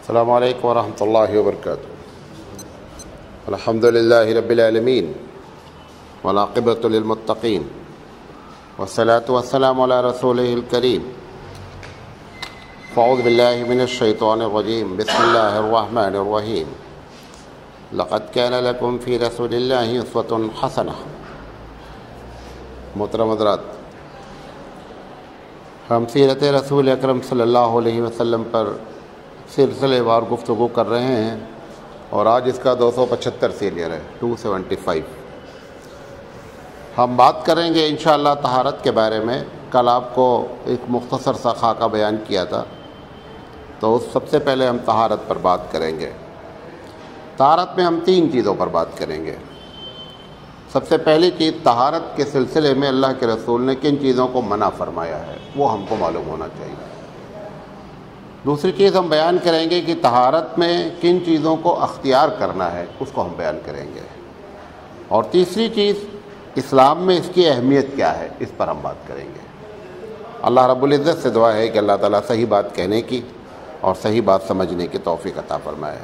السلام علیکم ورحمۃ اللہ وبرکاتہ۔ الحمد للہ رب العالمین والعاقبۃ للمتقین والصلاۃ والسلام علی رسولہ الکریم۔ اعوذ باللہ من الشیطان الرجیم، بسم اللہ الرحمن الرحیم۔ لقد کان لکم فی رسول اللہ اسوۃ حسنہ۔ محترم حضرات، ہم سیرت رسول اکرم صلی اللہ علیہ وسلم پر سلسلے وار گفتگو کر رہے ہیں اور آج اس کا 275 سیریل ہے، 275۔ ہم بات کریں گے انشاءاللہ طہارت کے بارے میں۔ کل آپ کو ایک مختصر سا خاکہ بیان کیا تھا، تو سب سے پہلے ہم طہارت پر بات کریں گے۔ طہارت میں ہم 3 چیزوں پر بات کریں گے۔ سب سے پہلی چیز، طہارت کے سلسلے میں اللہ کے رسول نے کن چیزوں کو منع فرمایا ہے، وہ ہم کو معلوم ہونا چاہیے۔ دوسری چیز ہم بیان کریں گے کہ طہارت میں کن چیزوں کو اختیار کرنا ہے، اس کو ہم بیان کریں گے۔ اور تیسری چیز، اسلام میں اس کی اہمیت کیا ہے، اس پر ہم بات کریں گے۔ اللہ رب العزت سے دعا ہے کہ اللہ تعالیٰ صحیح بات کہنے کی اور صحیح بات سمجھنے کی توفیق عطا فرمائے۔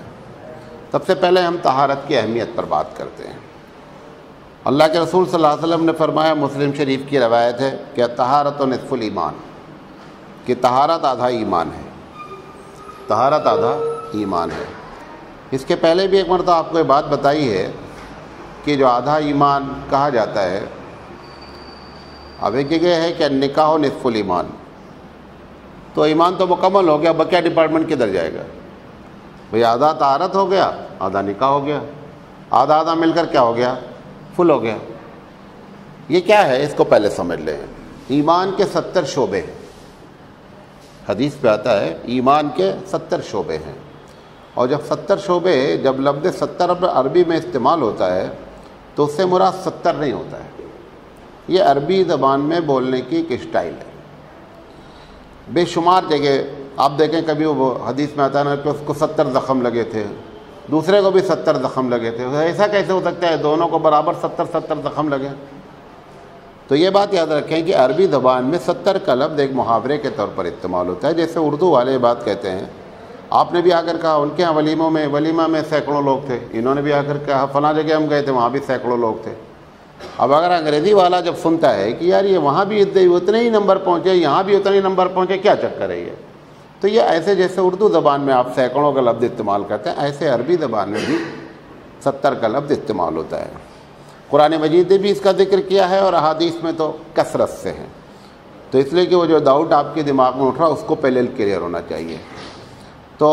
سب سے پہلے ہم طہارت کی اہمیت پر بات کرتے ہیں۔ اللہ کے رسول صلی اللہ علیہ وسلم نے فرمایا، مسلم شریف کی روایت ہے کہ طہارت نصف الایمان، کہ طہارت آدھا ایمان ہے۔ طہارت آدھا ایمان ہے۔ اس کے پہلے بھی ایک مرتبہ آپ کو یہ بات بتائی ہے کہ جو آدھا ایمان کہا جاتا ہے، اب ایک جگہ ہے کہ نکاح نصف الایمان، تو ایمان تو مکمل ہو گیا، بقیہ ڈپارٹمنٹ کدھر جائے گا؟ بھئی آدھا طہارت ہو گیا، آدھا نکاح ہو گیا، آدھا آدھا مل کر کیا ہو گیا؟ فل ہو گیا۔ یہ کیا ہے، اس کو پہلے سمجھ لیں۔ ایمان کے 70 شعبے ہیں۔ حدیث پہ آتا ہے ایمان کے 70 شعبے ہیں، اور جب 70 شعبے، جب لفظ 70 عربی میں استعمال ہوتا ہے تو اس سے مراد 70 نہیں ہوتا ہے۔ یہ عربی زبان میں بولنے کی ایک اسٹائل ہے۔ بے شمار جگہ آپ دیکھیں، کبھی وہ حدیث میں آتا ہے نا کہ اس کو 70 زخم لگے تھے، دوسرے کو بھی 70 زخم لگے تھے۔ ایسا کیسے ہو سکتا ہے دونوں کو برابر 70 زخم لگے؟ تو یہ بات یاد رکھیں کہ عربی زبان میں 70 کا لفظ ایک محاورے کے طور پر استعمال ہوتا ہے، جیسے اردو والے بات کہتے ہیں۔ آپ نے بھی آ کر کہا ان کے یہاں ولیمہ میں سینکڑوں لوگ تھے، انہوں نے بھی آ کر کہا فلاں جگہ ہم گئے تھے، وہاں بھی سینکڑوں لوگ تھے۔ اب اگر انگریزی والا جب سنتا ہے کہ یار یہ وہاں بھی اتنے ہی نمبر پہنچے، یہاں بھی اتنے ہی نمبر پہنچے، کیا چکر ہے یہ؟ تو یہ ایسے جیسے اردو زبان میں آپ سینکڑوں کا لفظ استعمال کرتے ہیں، ایسے عربی زبان میں بھی 70 کا لفظ استعمال ہوتا ہے۔ قرآن مجید نے بھی اس کا ذکر کیا ہے، اور احادیث میں تو کثرت سے ہیں۔ تو اس لیے کہ وہ جو ڈاؤٹ آپ کے دماغ میں اٹھ رہا، اس کو پہلے کلیئر ہونا چاہیے۔ تو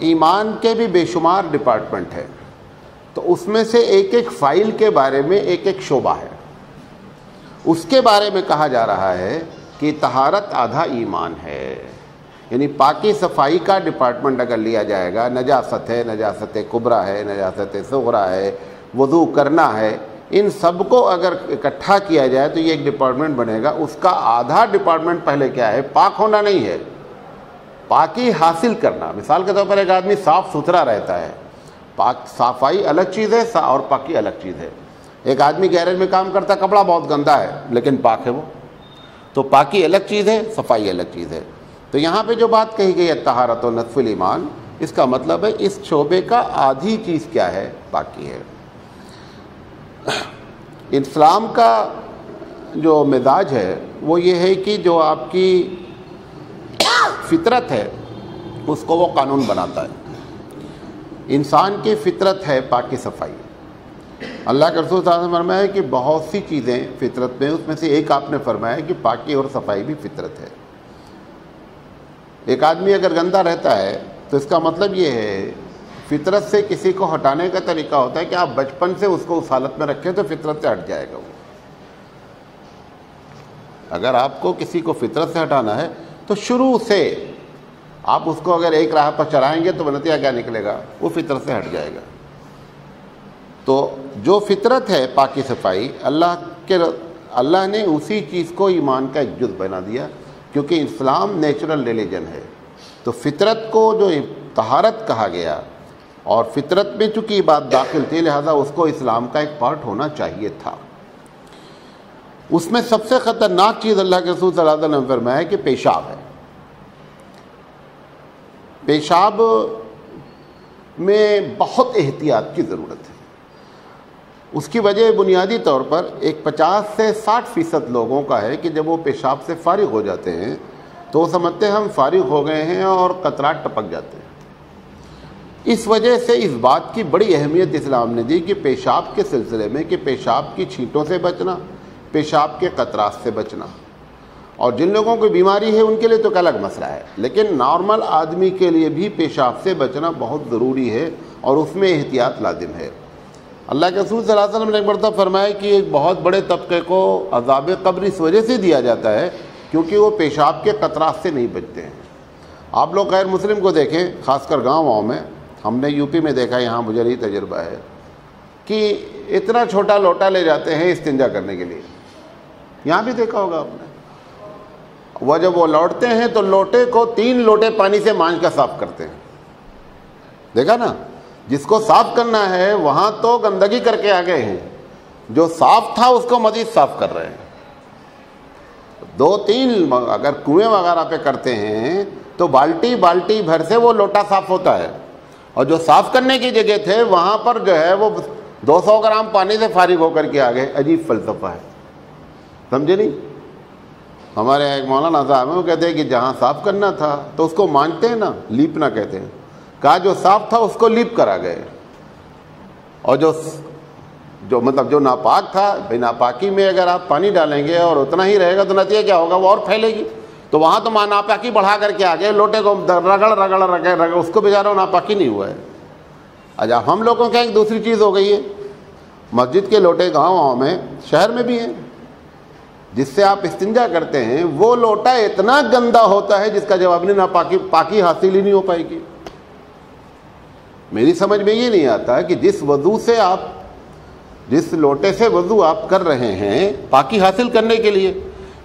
ایمان کے بھی بے شمار ڈپارٹمنٹ ہے، تو اس میں سے ایک ایک فائل کے بارے میں ایک ایک شعبہ ہے۔ اس کے بارے میں کہا جا رہا ہے کہ طہارت آدھا ایمان ہے، یعنی پاکی صفائی کا ڈپارٹمنٹ اگر لیا جائے گا، نجاست ہے، نجاست کبریٰ ہے، نجاست صغریٰ ہے، وضو کرنا ہے، ان سب کو اگر اکٹھا کیا جائے تو یہ ایک ڈپارٹمنٹ بنے گا۔ اس کا آدھا ڈپارٹمنٹ پہلے کیا ہے؟ پاک ہونا نہیں ہے، پاکی حاصل کرنا۔ مثال کے طور پر ایک آدمی صاف ستھرا رہتا ہے، پاک صافائی الگ چیز ہے اور پاکی الگ چیز ہے۔ ایک آدمی گیرج میں کام کرتا ہے، کپڑا بہت گندا ہے لیکن پاک ہے وہ، تو پاکی الگ چیز ہے، صفائی الگ چیز ہے۔ تو یہاں پہ جو بات کہی گئی ہے طہارت و نصف الایمان، اس کا مطلب ہے اس شعبے کا آدھی چیز کیا ہے؟ پاکی ہے۔ اسلام کا جو مزاج ہے وہ یہ ہے کہ جو آپ کی فطرت ہے اس کو وہ قانون بناتا ہے۔ انسان کی فطرت ہے پاکی صفائی۔ اللہ کے رسول صلی اللہ علیہ وسلم نے فرمایا کہ بہت سی چیزیں فطرت میں، اس میں سے ایک آپ نے فرمایا کہ پاکی اور صفائی بھی فطرت ہے۔ ایک آدمی اگر گندا رہتا ہے تو اس کا مطلب یہ ہے، فطرت سے کسی کو ہٹانے کا طریقہ ہوتا ہے کہ آپ بچپن سے اس کو اس حالت میں رکھیں تو فطرت سے ہٹ جائے گا وہ۔ اگر آپ کو کسی کو فطرت سے ہٹانا ہے تو شروع سے آپ اس کو اگر ایک راہ پر چلائیں گے تو نتیجہ کیا نکلے گا؟ وہ فطرت سے ہٹ جائے گا۔ تو جو فطرت ہے پاکی صفائی، اللہ نے اسی چیز کو ایمان کا ایک جز بنا دیا، کیونکہ اسلام نیچرل ریلیجن ہے۔ تو فطرت کو جو طہارت کہا گیا، اور فطرت میں چونکہ یہ بات داخل تھی، لہذا اس کو اسلام کا ایک پارٹ ہونا چاہیے تھا۔ اس میں سب سے خطرناک چیز اللہ کے رسول صلی اللہ علیہ وسلم نے فرمایا کہ پیشاب ہے۔ پیشاب میں بہت احتیاط کی ضرورت ہے۔ اس کی وجہ بنیادی طور پر ایک 50 سے 60% لوگوں کا ہے کہ جب وہ پیشاب سے فارغ ہو جاتے ہیں تو وہ سمجھتے ہیں ہم فارغ ہو گئے ہیں اور قطرات ٹپک جاتے ہیں۔ اس وجہ سے اس بات کی بڑی اہمیت اسلام نے دی کہ پیشاب کے سلسلے میں کہ پیشاب کی چھینٹوں سے بچنا، پیشاب کے قطرات سے بچنا، اور جن لوگوں کو بیماری ہے ان کے لیے تو ایک الگ مسئلہ ہے، لیکن نارمل آدمی کے لیے بھی پیشاب سے بچنا بہت ضروری ہے اور اس میں احتیاط لازم ہے۔ اللہ کے رسول صلی اللہ علیہ وسلم نے ایک مرتبہ فرمایا کہ ایک بہت بڑے طبقے کو عذاب قبر اس وجہ سے دیا جاتا ہے کیونکہ وہ پیشاب کے قطرات سے نہیں بچتے ہیں۔ آپ لوگ غیر مسلم کو دیکھیں، خاص کر گاؤں میں، ہم نے یو پی میں دیکھا، یہاں مجھے نہیں تجربہ ہے، کہ اتنا چھوٹا لوٹا لے جاتے ہیں استنجا کرنے کے لیے۔ یہاں بھی دیکھا ہوگا آپ نے، وہ جب وہ لوٹتے ہیں تو لوٹے کو 3 لوٹے پانی سے مانج کر صاف کرتے ہیں۔ دیکھا نا، جس کو صاف کرنا ہے وہاں تو گندگی کر کے آ گئے ہیں، جو صاف تھا اس کو مزید صاف کر رہے ہیں۔ 2-3 اگر کنویں وغیرہ پہ کرتے ہیں تو بالٹی بھر سے وہ لوٹا صاف ہوتا ہے، اور جو صاف کرنے کی جگہ تھے وہاں پر جو ہے وہ 200 گرام پانی سے فارغ ہو کر کے آ گئے۔ عجیب فلسفہ ہے، سمجھے نہیں؟ ہمارے ایک مولانا صاحب ہیں، وہ کہتے ہیں کہ جہاں صاف کرنا تھا تو اس کو مانتے ہیں نا، لیپنا کہتے ہیں، کہا جو صاف تھا اس کو لیپ کرا گئے، اور جو مطلب جو ناپاک تھا، بھائی ناپاکی میں اگر آپ پانی ڈالیں گے اور اتنا ہی رہے گا تو نتیجہ کیا ہوگا؟ وہ اور پھیلے گی۔ تو وہاں تو ناپاکی بڑھا کر کے آگے لوٹے کو رگڑ اس کو بیچارہ ناپاکی نہیں ہوا ہے۔ اچھا، ہم لوگوں کا ایک دوسری چیز ہو گئی ہے، مسجد کے لوٹے گاؤں میں، شہر میں بھی ہیں، جس سے آپ استنجا کرتے ہیں وہ لوٹا اتنا گندا ہوتا ہے جس کا جواب نہیں، پاکی حاصل ہی نہیں ہو پائے گی۔ میری سمجھ میں یہ نہیں آتا کہ جس لوٹے سے وضو آپ کر رہے ہیں پاکی حاصل کرنے کے لیے،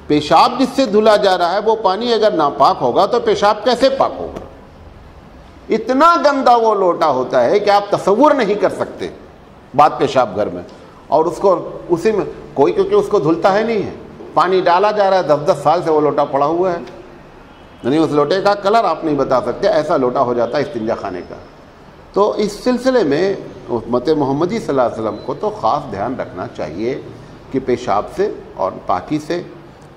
پیشاب جس سے دھلا جا رہا ہے وہ پانی اگر ناپاک ہوگا تو پیشاب کیسے پاک ہوگا؟ اتنا گندا وہ لوٹا ہوتا ہے کہ آپ تصور نہیں کر سکتے بات پیشاب گھر میں، اور اس کو اسی میں کوئی، کیونکہ اس کو دھلتا ہے نہیں ہے، پانی ڈالا جا رہا ہے، 10 سال سے وہ لوٹا پڑا ہوا ہے، یعنی اس لوٹے کا کلر آپ نہیں بتا سکتے، ایسا لوٹا ہو جاتا ہے استنجا خانے کا۔ تو اس سلسلے میں امت محمدی صلی اللہ علیہ وسلم کو تو خاص دھیان رکھنا چاہیے کہ پیشاب سے اور پاکی سے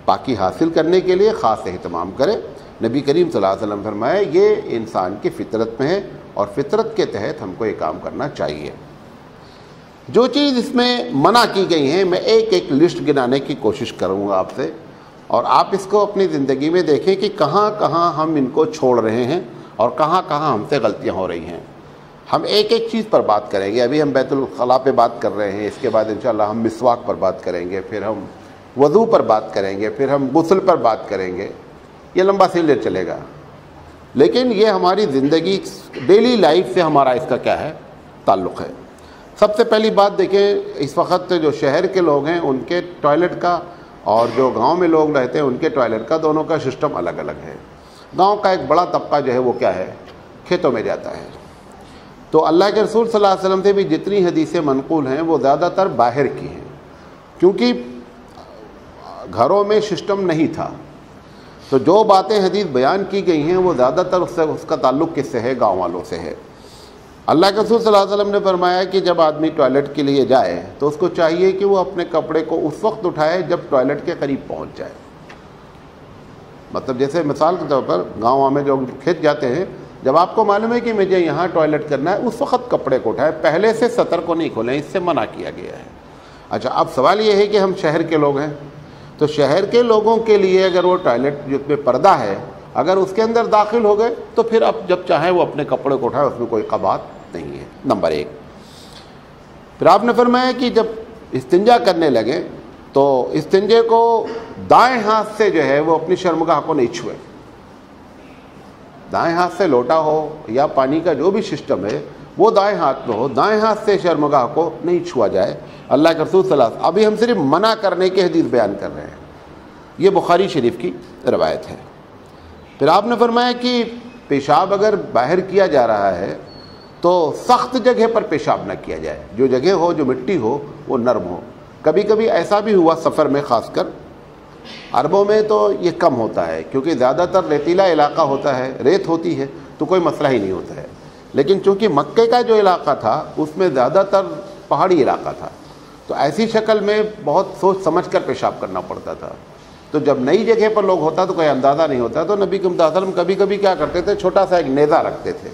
پاکی حاصل کرنے کے لیے خاص اہتمام کرے۔ نبی کریم صلی اللہ علیہ وسلم فرمایا یہ انسان کی فطرت میں ہے اور فطرت کے تحت ہم کو یہ کام کرنا چاہیے۔ جو چیز اس میں منع کی گئی ہیں میں ایک لسٹ گنانے کی کوشش کروں گا آپ سے، اور آپ اس کو اپنی زندگی میں دیکھیں کہ کہاں کہاں ہم ان کو چھوڑ رہے ہیں اور کہاں کہاں ہم سے غلطیاں ہو رہی ہیں۔ ہم ایک چیز پر بات کریں گے، ابھی ہم بیت الخلاء پہ بات کر رہے ہیں، اس کے بعد انشاءاللہ ہم مسواک پر بات کریں گے، پھر ہم وضو پر بات کریں گے، پھر ہم غسل پر بات کریں گے، یہ لمبا سلسلہ چلے گا، لیکن یہ ہماری زندگی ڈیلی لائف سے ہمارا اس کا کیا ہے تعلق ہے۔ سب سے پہلی بات دیکھیں، اس وقت جو شہر کے لوگ ہیں ان کے ٹوائلٹ کا اور جو گاؤں میں لوگ رہتے ہیں ان کے ٹوائلٹ کا، دونوں کا سسٹم الگ الگ ہے۔ گاؤں کا ایک بڑا طبقہ جو ہے وہ کیا ہے، کھیتوں میں جاتا ہے، تو اللہ کے رسول صلی اللہ علیہ وسلم سے بھی جتنی حدیثیں منقول ہیں وہ زیادہ تر باہر کی ہیں، کیونکہ گھروں میں سسٹم نہیں تھا، تو جو باتیں حدیث بیان کی گئی ہیں وہ زیادہ تر اس کا تعلق کس سے ہے؟ گاؤں والوں سے ہے۔ اللہ کے رسول صلی اللہ علیہ وسلم نے فرمایا کہ جب آدمی ٹوائلٹ کے لیے جائے تو اس کو چاہیے کہ وہ اپنے کپڑے کو اس وقت اٹھائے جب ٹوائلٹ کے قریب پہنچ جائے۔ مطلب جیسے مثال کے طور پر گاؤں میں جو کھیت جاتے ہیں، جب آپ کو معلوم ہے کہ مجھے یہاں ٹوائلٹ کرنا ہے اس وقت کپڑے کو اٹھائے، پہلے سے سطر کو نہیں کھولیں، اس سے منع کیا گیا ہے۔ اچھا، اب سوال یہ ہے کہ ہم شہر کے لوگ ہیں، تو شہر کے لوگوں کے لیے اگر وہ ٹوائلٹ جس میں پردہ ہے اگر اس کے اندر داخل ہو گئے تو پھر اب جب چاہیں وہ اپنے کپڑے کو اٹھائے، اس میں کوئی قباحت نہیں ہے، نمبر 1۔ پھر آپ نے فرمایا کہ جب استنجا کرنے لگے تو استنجے کو دائیں ہاتھ سے جو ہے وہ اپنی شرمگاہ کو نہیں چھوئے، دائیں ہاتھ سے لوٹا ہو یا پانی کا جو بھی سسٹم ہے وہ دائیں ہاتھ میں ہو، دائیں ہاتھ سے شرمگاہ کو نہیں چھوا جائے۔ اللہ کے رسول صلی اللہ علیہ وسلم، ابھی ہم صرف منع کرنے کے حدیث بیان کر رہے ہیں، یہ بخاری شریف کی روایت ہے۔ پھر آپ نے فرمایا کہ پیشاب اگر باہر کیا جا رہا ہے تو سخت جگہ پر پیشاب نہ کیا جائے، جو جگہ ہو، جو مٹی ہو وہ نرم ہو۔ کبھی کبھی ایسا بھی ہوا سفر میں، خاص کر عربوں میں تو یہ کم ہوتا ہے کیونکہ زیادہ تر ریتیلا علاقہ ہوتا ہے، ریت ہوتی ہے تو کوئی مسئلہ ہی نہیں ہوتا ہے، لیکن چونکہ مکے کا جو علاقہ تھا اس میں زیادہ تر پہاڑی علاقہ تھا، تو ایسی شکل میں بہت سوچ سمجھ کر پیشاب کرنا پڑتا تھا. تو جب نئی جگہ پر لوگ ہوتا تو کوئی اندازہ نہیں ہوتا، تو نبی کریم صلی اللہ علیہ وسلم کبھی کبھی کیا کرتے تھے، چھوٹا سا ایک نیزہ رکھتے تھے.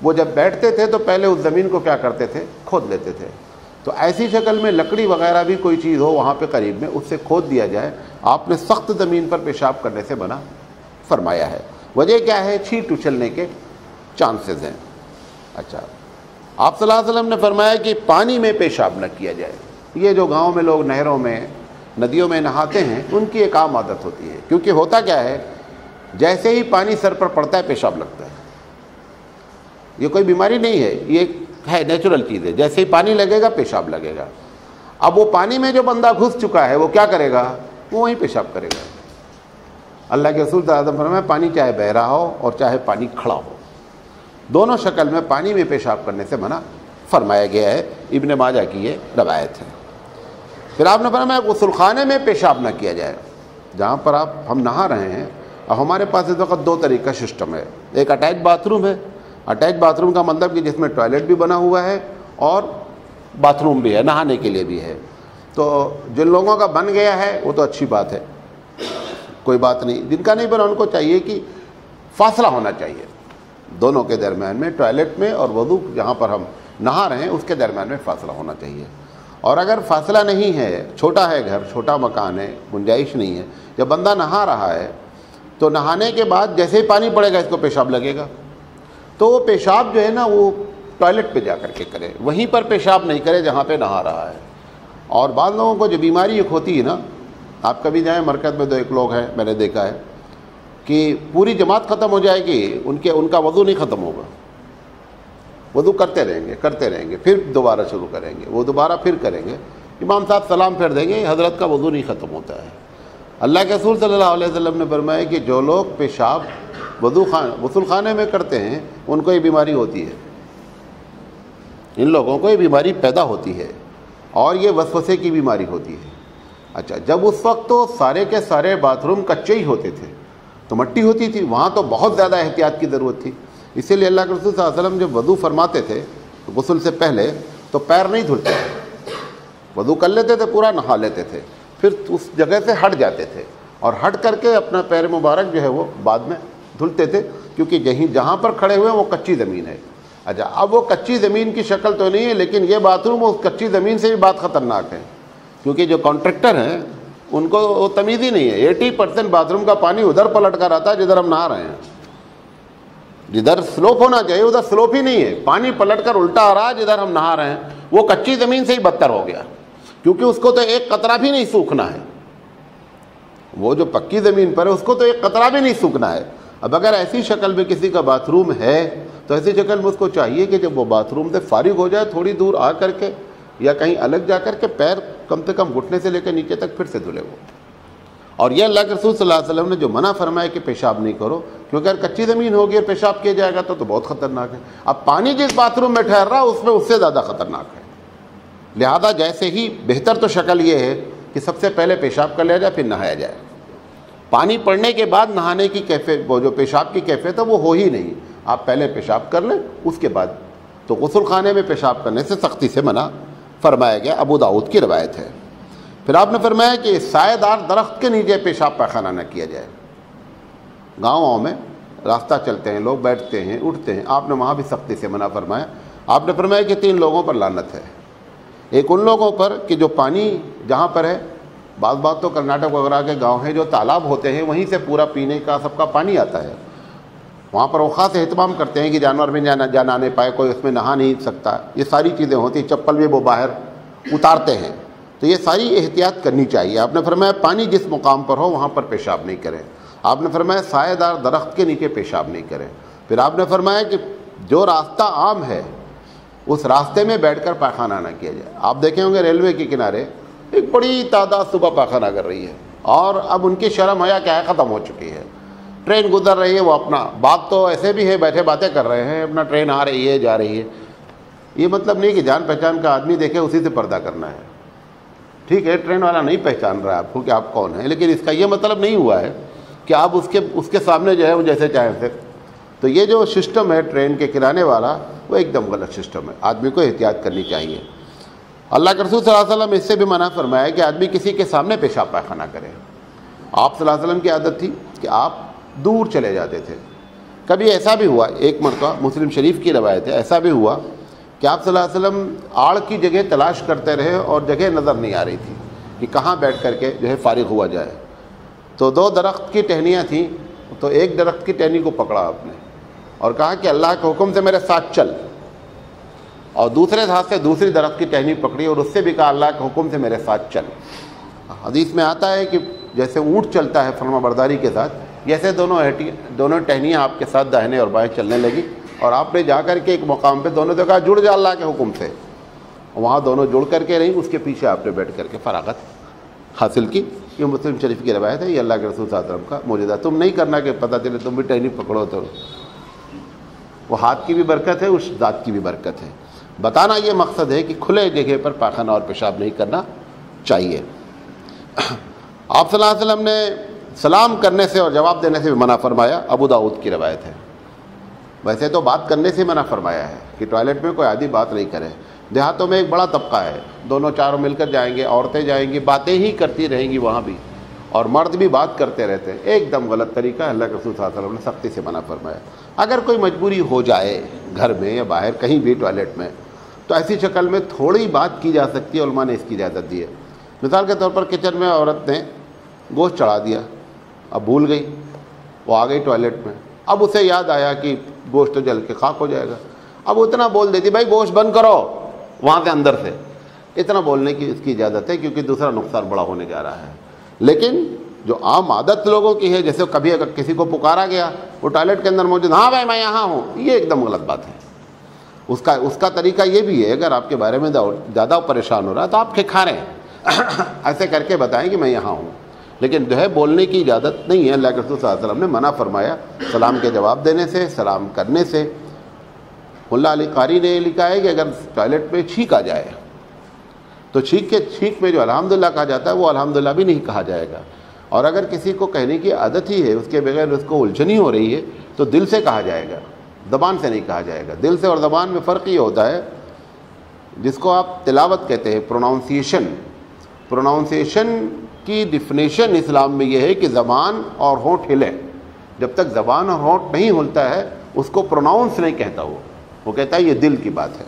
وہ جب بیٹھتے تھے تو پہلے اس زمین کو کیا کرتے تھے، کھود لیتے تھے. تو ایسی شکل میں لکڑی وغیرہ بھی کوئی چیز ہو وہاں پہ قریب میں، اس سے کھود دیا جائے. آپ نے سخت زمین پر پیشاب کرنے سے منع فرمایا ہے. وجہ کیا ہے؟ چھینٹ اچھلنے کے چانسز ہیں. اچھا، آپ صلی اللہ علیہ وسلم نے فرمایا کہ پانی میں پیشاب نہ کیا جائے. یہ جو گاؤں میں لوگ نہروں میں ندیوں میں نہاتے ہیں ان کی ایک عام عادت ہوتی ہے، کیونکہ ہوتا کیا ہے، جیسے ہی پانی سر پر پڑتا ہے پیشاب لگتا ہے. یہ کوئی بیماری نہیں ہے، یہ ہے نیچرل چیز ہے. جیسے ہی پانی لگے گا پیشاب لگے گا. اب وہ پانی میں جو بندہ گھس چکا ہے وہ کیا کرے گا؟ وہ وہیں پیشاب کرے گا. اللہ کے رسول صلی اللہ علیہ وسلم فرمایا پانی چاہے بہ رہا ہو اور چاہے پانی کھڑا ہو، دونوں شکل میں پانی میں پیشاب کرنے سے منع فرمایا گیا ہے. ابن ماجہ کی یہ روایت ہے. پھر آپ نے فرمایا غسل خانے میں پیشاب نہ کیا جائے. جہاں پر ہم نہا رہے ہیں، اب ہمارے پاس اس وقت دو طریقے کا سسٹم ہے. ایک اٹیچ باتھ روم ہے. اٹیچ باتھ روم کا مطلب کہ جس میں ٹوائلٹ بھی بنا ہوا ہے اور باتھ روم بھی ہے، نہانے کے لیے بھی ہے. تو جن لوگوں کا بن گیا ہے وہ تو اچھی بات ہے، کوئی بات نہیں. جن کا نہیں بنا ان کو چاہیے کہ فاصلہ ہونا چاہیے دونوں کے درمیان میں، ٹوائلٹ میں اور وضو جہاں پر ہم نہا رہے ہیں اس کے درمیان میں فاصلہ ہونا چاہیے. اور اگر فاصلہ نہیں ہے، چھوٹا ہے گھر، چھوٹا مکان ہے، گنجائش نہیں ہے، جب بندہ نہا رہا ہے تو نہانے کے بعد جیسے ہی پانی پڑے گا اس کو پیشاب لگے گا، تو وہ پیشاب جو ہے نا وہ ٹوائلٹ پہ جا کر کے کرے، وہیں پر پیشاب نہیں کرے جہاں پہ نہا رہا ہے. اور بعض لوگوں کو جو بیماری ایک ہوتی ہے نا، آپ کبھی جائیں مرکز میں، تو ایک لوگ ہیں میں نے دیکھا ہے کہ پوری جماعت ختم ہو جائے گی، ان کا وضو نہیں ختم ہوگا. وضو کرتے رہیں گے پھر دوبارہ شروع کریں گے، وہ دوبارہ پھر کریں گے، امام صاحب سلام پھیر دیں گے، حضرت کا وضو نہیں ختم ہوتا ہے. اللہ کے رسول صلی اللہ علیہ وسلم نے فرمایا کہ جو لوگ پیشاب غسل خانے میں کرتے ہیں ان کو یہ بیماری ہوتی ہے، ان لوگوں کو یہ بیماری پیدا ہوتی ہے اور یہ وسوسے کی بیماری ہوتی ہے. اچھا، جب اس وقت تو سارے کے سارے باتھ روم کچے ہی ہوتے تھے تو مٹی ہوتی تھی، وہاں تو بہت زیادہ احتیاط کی ضرورت تھی. اسی لیے اللہ کے رسول صلی اللہ علیہ وسلم جب وضو فرماتے تھے غسل سے پہلے تو پیر نہیں دھلتے، وضو کر لیتے تھے، پورا نہا لیتے تھے، پھر اس جگہ سے ہٹ جاتے تھے اور ہٹ کر کے اپنا پیر مبارک جو ہے وہ بعد میں دھلتے تھے، کیونکہ جہاں پر کھڑے ہوئے وہ کچی زمین ہے. اچھا، اب وہ کچی زمین کی شکل تو نہیں ہے، لیکن یہ باتھ روم اس کچی زمین سے بھی بات خطرناک ہے، کیونکہ جو کانٹریکٹر ہیں ان کو وہ تمیز ہی نہیں ہے. 80% باتھ روم کا پانی ادھر پلٹ کر آتا ہے جدھر ہم نہا رہے ہیں. جدھر سلوپ ہونا چاہیے ادھر سلوپ ہی نہیں ہے، پانی پلٹ کر الٹا آ رہا ہے جدھر ہم نہا رہے ہیں. وہ کچی زمین سے ہی بدتر ہو گیا، کیونکہ اس کو تو ایک قطرہ بھی نہیں سوکھنا ہے. وہ جو پکی زمین پر ہے اس کو تو ایک قطرہ بھی نہیں سوکھنا ہے. اب اگر ایسی شکل میں کسی کا باتھ روم ہے تو ایسی شکل میں اس کو چاہیے کہ جب وہ باتھ روم سے فارغ ہو جائے تھوڑی دور آ کر کے یا کہیں الگ جا کر کے پیر کم سے کم گھٹنے سے لے کے نیچے تک پھر سے دھلے وہ. اور یہ اللہ کے رسول صلی اللہ علیہ وسلم نے جو منع فرمایا کہ پیشاب نہیں کرو، کیونکہ اگر کچی زمین ہوگی اور پیشاب کیا جائے گا تو بہت خطرناک ہے. اب پانی جس باتھ روم میں ٹھہر رہا اس میں اس سے زیادہ خطرناک ہے. لہذا جیسے ہی بہتر تو شکل یہ ہے کہ سب سے پہلے پیشاب کر لیا جائے پھر نہایا جائے. پانی پڑنے کے بعد نہانے کی کیفیت، وہ جو پیشاب کی کیفیت ہے وہ ہو ہی نہیں. آپ پہلے پیشاب کر لیں اس کے بعد. تو غسل خانے میں پیشاب کرنے سے سختی سے منع فرمایا گیا، ابو داؤد کی روایت ہے. پھر آپ نے فرمایا کہ سائے دار درخت کے نیچے پیشاب پاخانہ نہ کیا جائے. گاؤں میں راستہ چلتے ہیں لوگ، بیٹھتے ہیں اٹھتے ہیں، آپ نے وہاں بھی سختی سے منع فرمایا. آپ نے فرمایا کہ 3 لوگوں پر لعنت ہے. ایک ان لوگوں پر کہ جو پانی جہاں پر ہے، بعض بات تو کرناٹک وغیرہ کے گاؤں ہیں جو تالاب ہوتے ہیں وہیں سے پورا پینے کا سب کا پانی آتا ہے، وہاں پر وہ خاص اہتمام کرتے ہیں کہ جانور میں جانا نہیں پائے، کوئی اس میں نہا نہیں سکتا. یہ ساری چیزیں ہوتی، چپل بھی وہ باہر اتارتے ہیں. تو یہ ساری احتیاط کرنی چاہیے. آپ نے فرمایا پانی جس مقام پر ہو وہاں پر پیشاب نہیں کریں. آپ نے فرمایا سائے دار درخت کے نیچے پیشاب نہیں کریں. پھر آپ نے فرمایا کہ جو راستہ عام ہے اس راستے میں بیٹھ کر پاخانہ نہ کیا جائے. آپ دیکھیں ہوں گے ریلوے کے کنارے ایک بڑی تعداد صبح پاخانہ کر رہی ہے اور اب ان کی شرم حیا کیا ہے ختم ہو چکی ہے. ٹرین گزر رہی ہے، وہ اپنا بات تو ایسے بھی ہے بیٹھے باتیں کر رہے ہیں، اپنا ٹرین آ رہی ہے جا رہی ہے. یہ مطلب نہیں کہ جان پہچان کا آدمی دیکھے اسی سے پردہ کرنا ہے. ٹھیک ہے، ٹرین والا نہیں پہچان رہا ہے آپ کو کہ آپ کون ہیں، لیکن اس کا یہ مطلب نہیں ہوا ہے کہ آپ اس کے سامنے جو ہے وہ جیسے چاہیں سے تو یہ جو سسٹم ہے ٹرین کے کرانے والا وہ ایک دم غلط سسٹم ہے، آدمی کو احتیاط کرنی چاہیے۔ اللہ کے رسول صلی اللہ علیہ وسلم اس سے بھی منع فرمایا کہ آدمی کسی کے سامنے پیشاب پائخانہ کرے۔ آپ صلی اللہ علیہ وسلم کی عادت تھی کہ آپ دور چلے جاتے تھے۔ کبھی ایسا بھی ہوا، ایک مرتبہ مسلم شریف کی روایت ہے، ایسا بھی ہوا کہ آپ صلی اللہ علیہ وسلم آڑ کی جگہ تلاش کرتے رہے اور جگہ نظر نہیں آ رہی تھی کہ کہاں بیٹھ کر کے جو ہے فارغ ہوا جائے۔ تو 2 درخت کی ٹہنیاں تھیں، تو ایک درخت کی ٹہنی کو پکڑا آپ نے اور کہا کہ اللہ کے حکم سے میرے ساتھ چل، اور دوسرے ہاتھ سے دوسری درخت کی ٹہنی پکڑی اور اس سے بھی کہا اللہ کے حکم سے میرے ساتھ چل۔ حدیث میں آتا ہے کہ جیسے اونٹ چلتا ہے فرما برداری کے ساتھ، جیسے دونوں ٹہنیاں آپ کے ساتھ داہنے اور بائیں چلنے لگی، اور آپ نے جا کر کے ایک مقام پہ دونوں سے کہا جڑ جا اللہ کے حکم سے، وہاں دونوں جڑ کر کے رہیں، اس کے پیچھے آپ نے بیٹھ کر کے فراغت حاصل کی۔ یہ مسلم شریف کی روایت ہے، یہ اللہ کے رسول صلی اللہ علیہ وسلم کا معجزہ۔ تم نہیں کرنا کہ پتہ چلے تم بھی ٹہنی پکڑو، تو وہ ہاتھ کی بھی برکت ہے، اس ذات کی بھی برکت ہے۔ بتانا یہ مقصد ہے کہ کھلے جگہ پر پاخانہ اور پیشاب نہیں کرنا چاہیے۔ آپ صلی اللہ علیہ وسلم نے سلام کرنے سے اور جواب دینے سے بھی منع فرمایا، ابو داؤد کی روایت ہے۔ ویسے تو بات کرنے سے منع فرمایا ہے کہ ٹوائلٹ میں کوئی عادی بات نہیں کرے۔ دیہاتوں میں ایک بڑا طبقہ ہے، دونوں چاروں مل کر جائیں گے، عورتیں جائیں گی، باتیں ہی کرتی رہیں گی وہاں بھی، اور مرد بھی بات کرتے رہتے ہیں، ایک دم غلط طریقہ ہے۔ اللہ کے رسول صلی اللہ علیہ وسلم نے سختی سے منع فرمایا۔ اگر کوئی مجبوری ہو جائے گھر میں یا باہر کہیں بھی ٹوائلٹ میں، تو ایسی شکل میں تھوڑی بات کی جا سکتی ہے، علماء نے اس کی اجازت دی ہے۔ مثال کے طور پر کچن میں عورت نے گوشت چڑھا دیا، اب بھول گئی، وہ آ گئی ٹوائلٹ میں، اب اسے یاد آیا کہ گوشت تو جل کے خاک ہو جائے گا، اب اتنا بول دیتی بھائی گوشت بند کرو وہاں سے اندر سے، اتنا بولنے کی اس کی اجازت ہے کیونکہ دوسرا نقصان بڑا ہونے جا رہا ہے۔ لیکن جو عام عادت لوگوں کی ہے، جیسے کبھی اگر کسی کو پکارا گیا وہ ٹوائلٹ کے اندر موجود، ہاں بھائی میں یہاں ہوں، یہ ایک دم غلط بات ہے۔ اس کا طریقہ یہ بھی ہے، اگر آپ کے بارے میں زیادہ پریشان ہو رہا ہے تو آپ کھاریں ایسے کر کے بتائیں کہ میں یہاں ہوں، لیکن جو ہے بولنے کی اجازت نہیں ہے۔ اللہ کے رسول صلی اللہ علیہ وسلم نے منع فرمایا سلام کے جواب دینے سے، سلام کرنے سے۔ ملا علی قاری نے یہ لکھا ہے کہ اگر ٹوائلٹ میں چھینک آ جائے تو چھینک میں جو الحمدللہ کہا جاتا ہے وہ الحمدللہ بھی نہیں کہا جائے گا، اور اگر کسی کو کہنے کی عادت ہی ہے، اس کے بغیر اس کو الجھنی ہو رہی ہے، تو دل سے کہا جائے گا، زبان سے نہیں کہا جائے گا۔ دل سے اور زبان میں فرق یہ ہوتا ہے، جس کو آپ تلاوت کہتے ہیں، پروناؤنسیشن کی ڈیفینیشن اسلام میں یہ ہے کہ زبان اور ہونٹ ہلے۔ جب تک زبان اور ہونٹ نہیں ہلتا ہے اس کو پروناؤنس نہیں کہتا، وہ کہتا ہے یہ دل کی بات ہے۔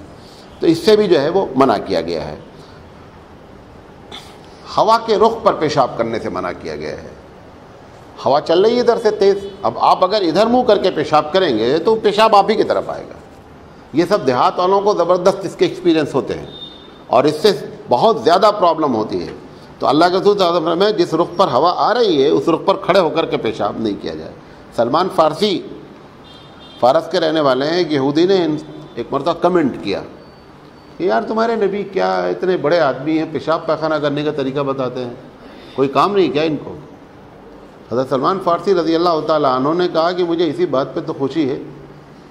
تو اس سے بھی جو ہے وہ منع کیا گیا ہے۔ ہوا کے رخ پر پیشاب کرنے سے منع کیا گیا ہے۔ ہوا چل رہی ہے ادھر سے تیز، اب آپ اگر ادھر منہ کر کے پیشاب کریں گے تو پیشاب آپ ہی کی طرف آئے گا۔ یہ سب دیہات والوں کو زبردست اس کے ایکسپیرینس ہوتے ہیں، اور اس سے بہت زیادہ پرابلم ہوتی ہے۔ تو اللہ کے رسول صلی اللہ علیہ وسلم میں جس رخ پر ہوا آ رہی ہے اس رخ پر کھڑے ہو کر کے پیشاب نہیں کیا جائے۔ سلمان فارسی فارس کے رہنے والے ہیں، ایک یہودی نے ایک مرتبہ کمنٹ کیا کہ یار تمہارے نبی کیا اتنے بڑے آدمی ہیں، پیشاب پیخانہ کرنے کا طریقہ بتاتے ہیں، کوئی کام نہیں کیا ان کو؟ حضرت سلمان فارسی رضی اللہ تعالیٰ عنہ نے کہا کہ مجھے اسی بات پہ تو خوشی ہے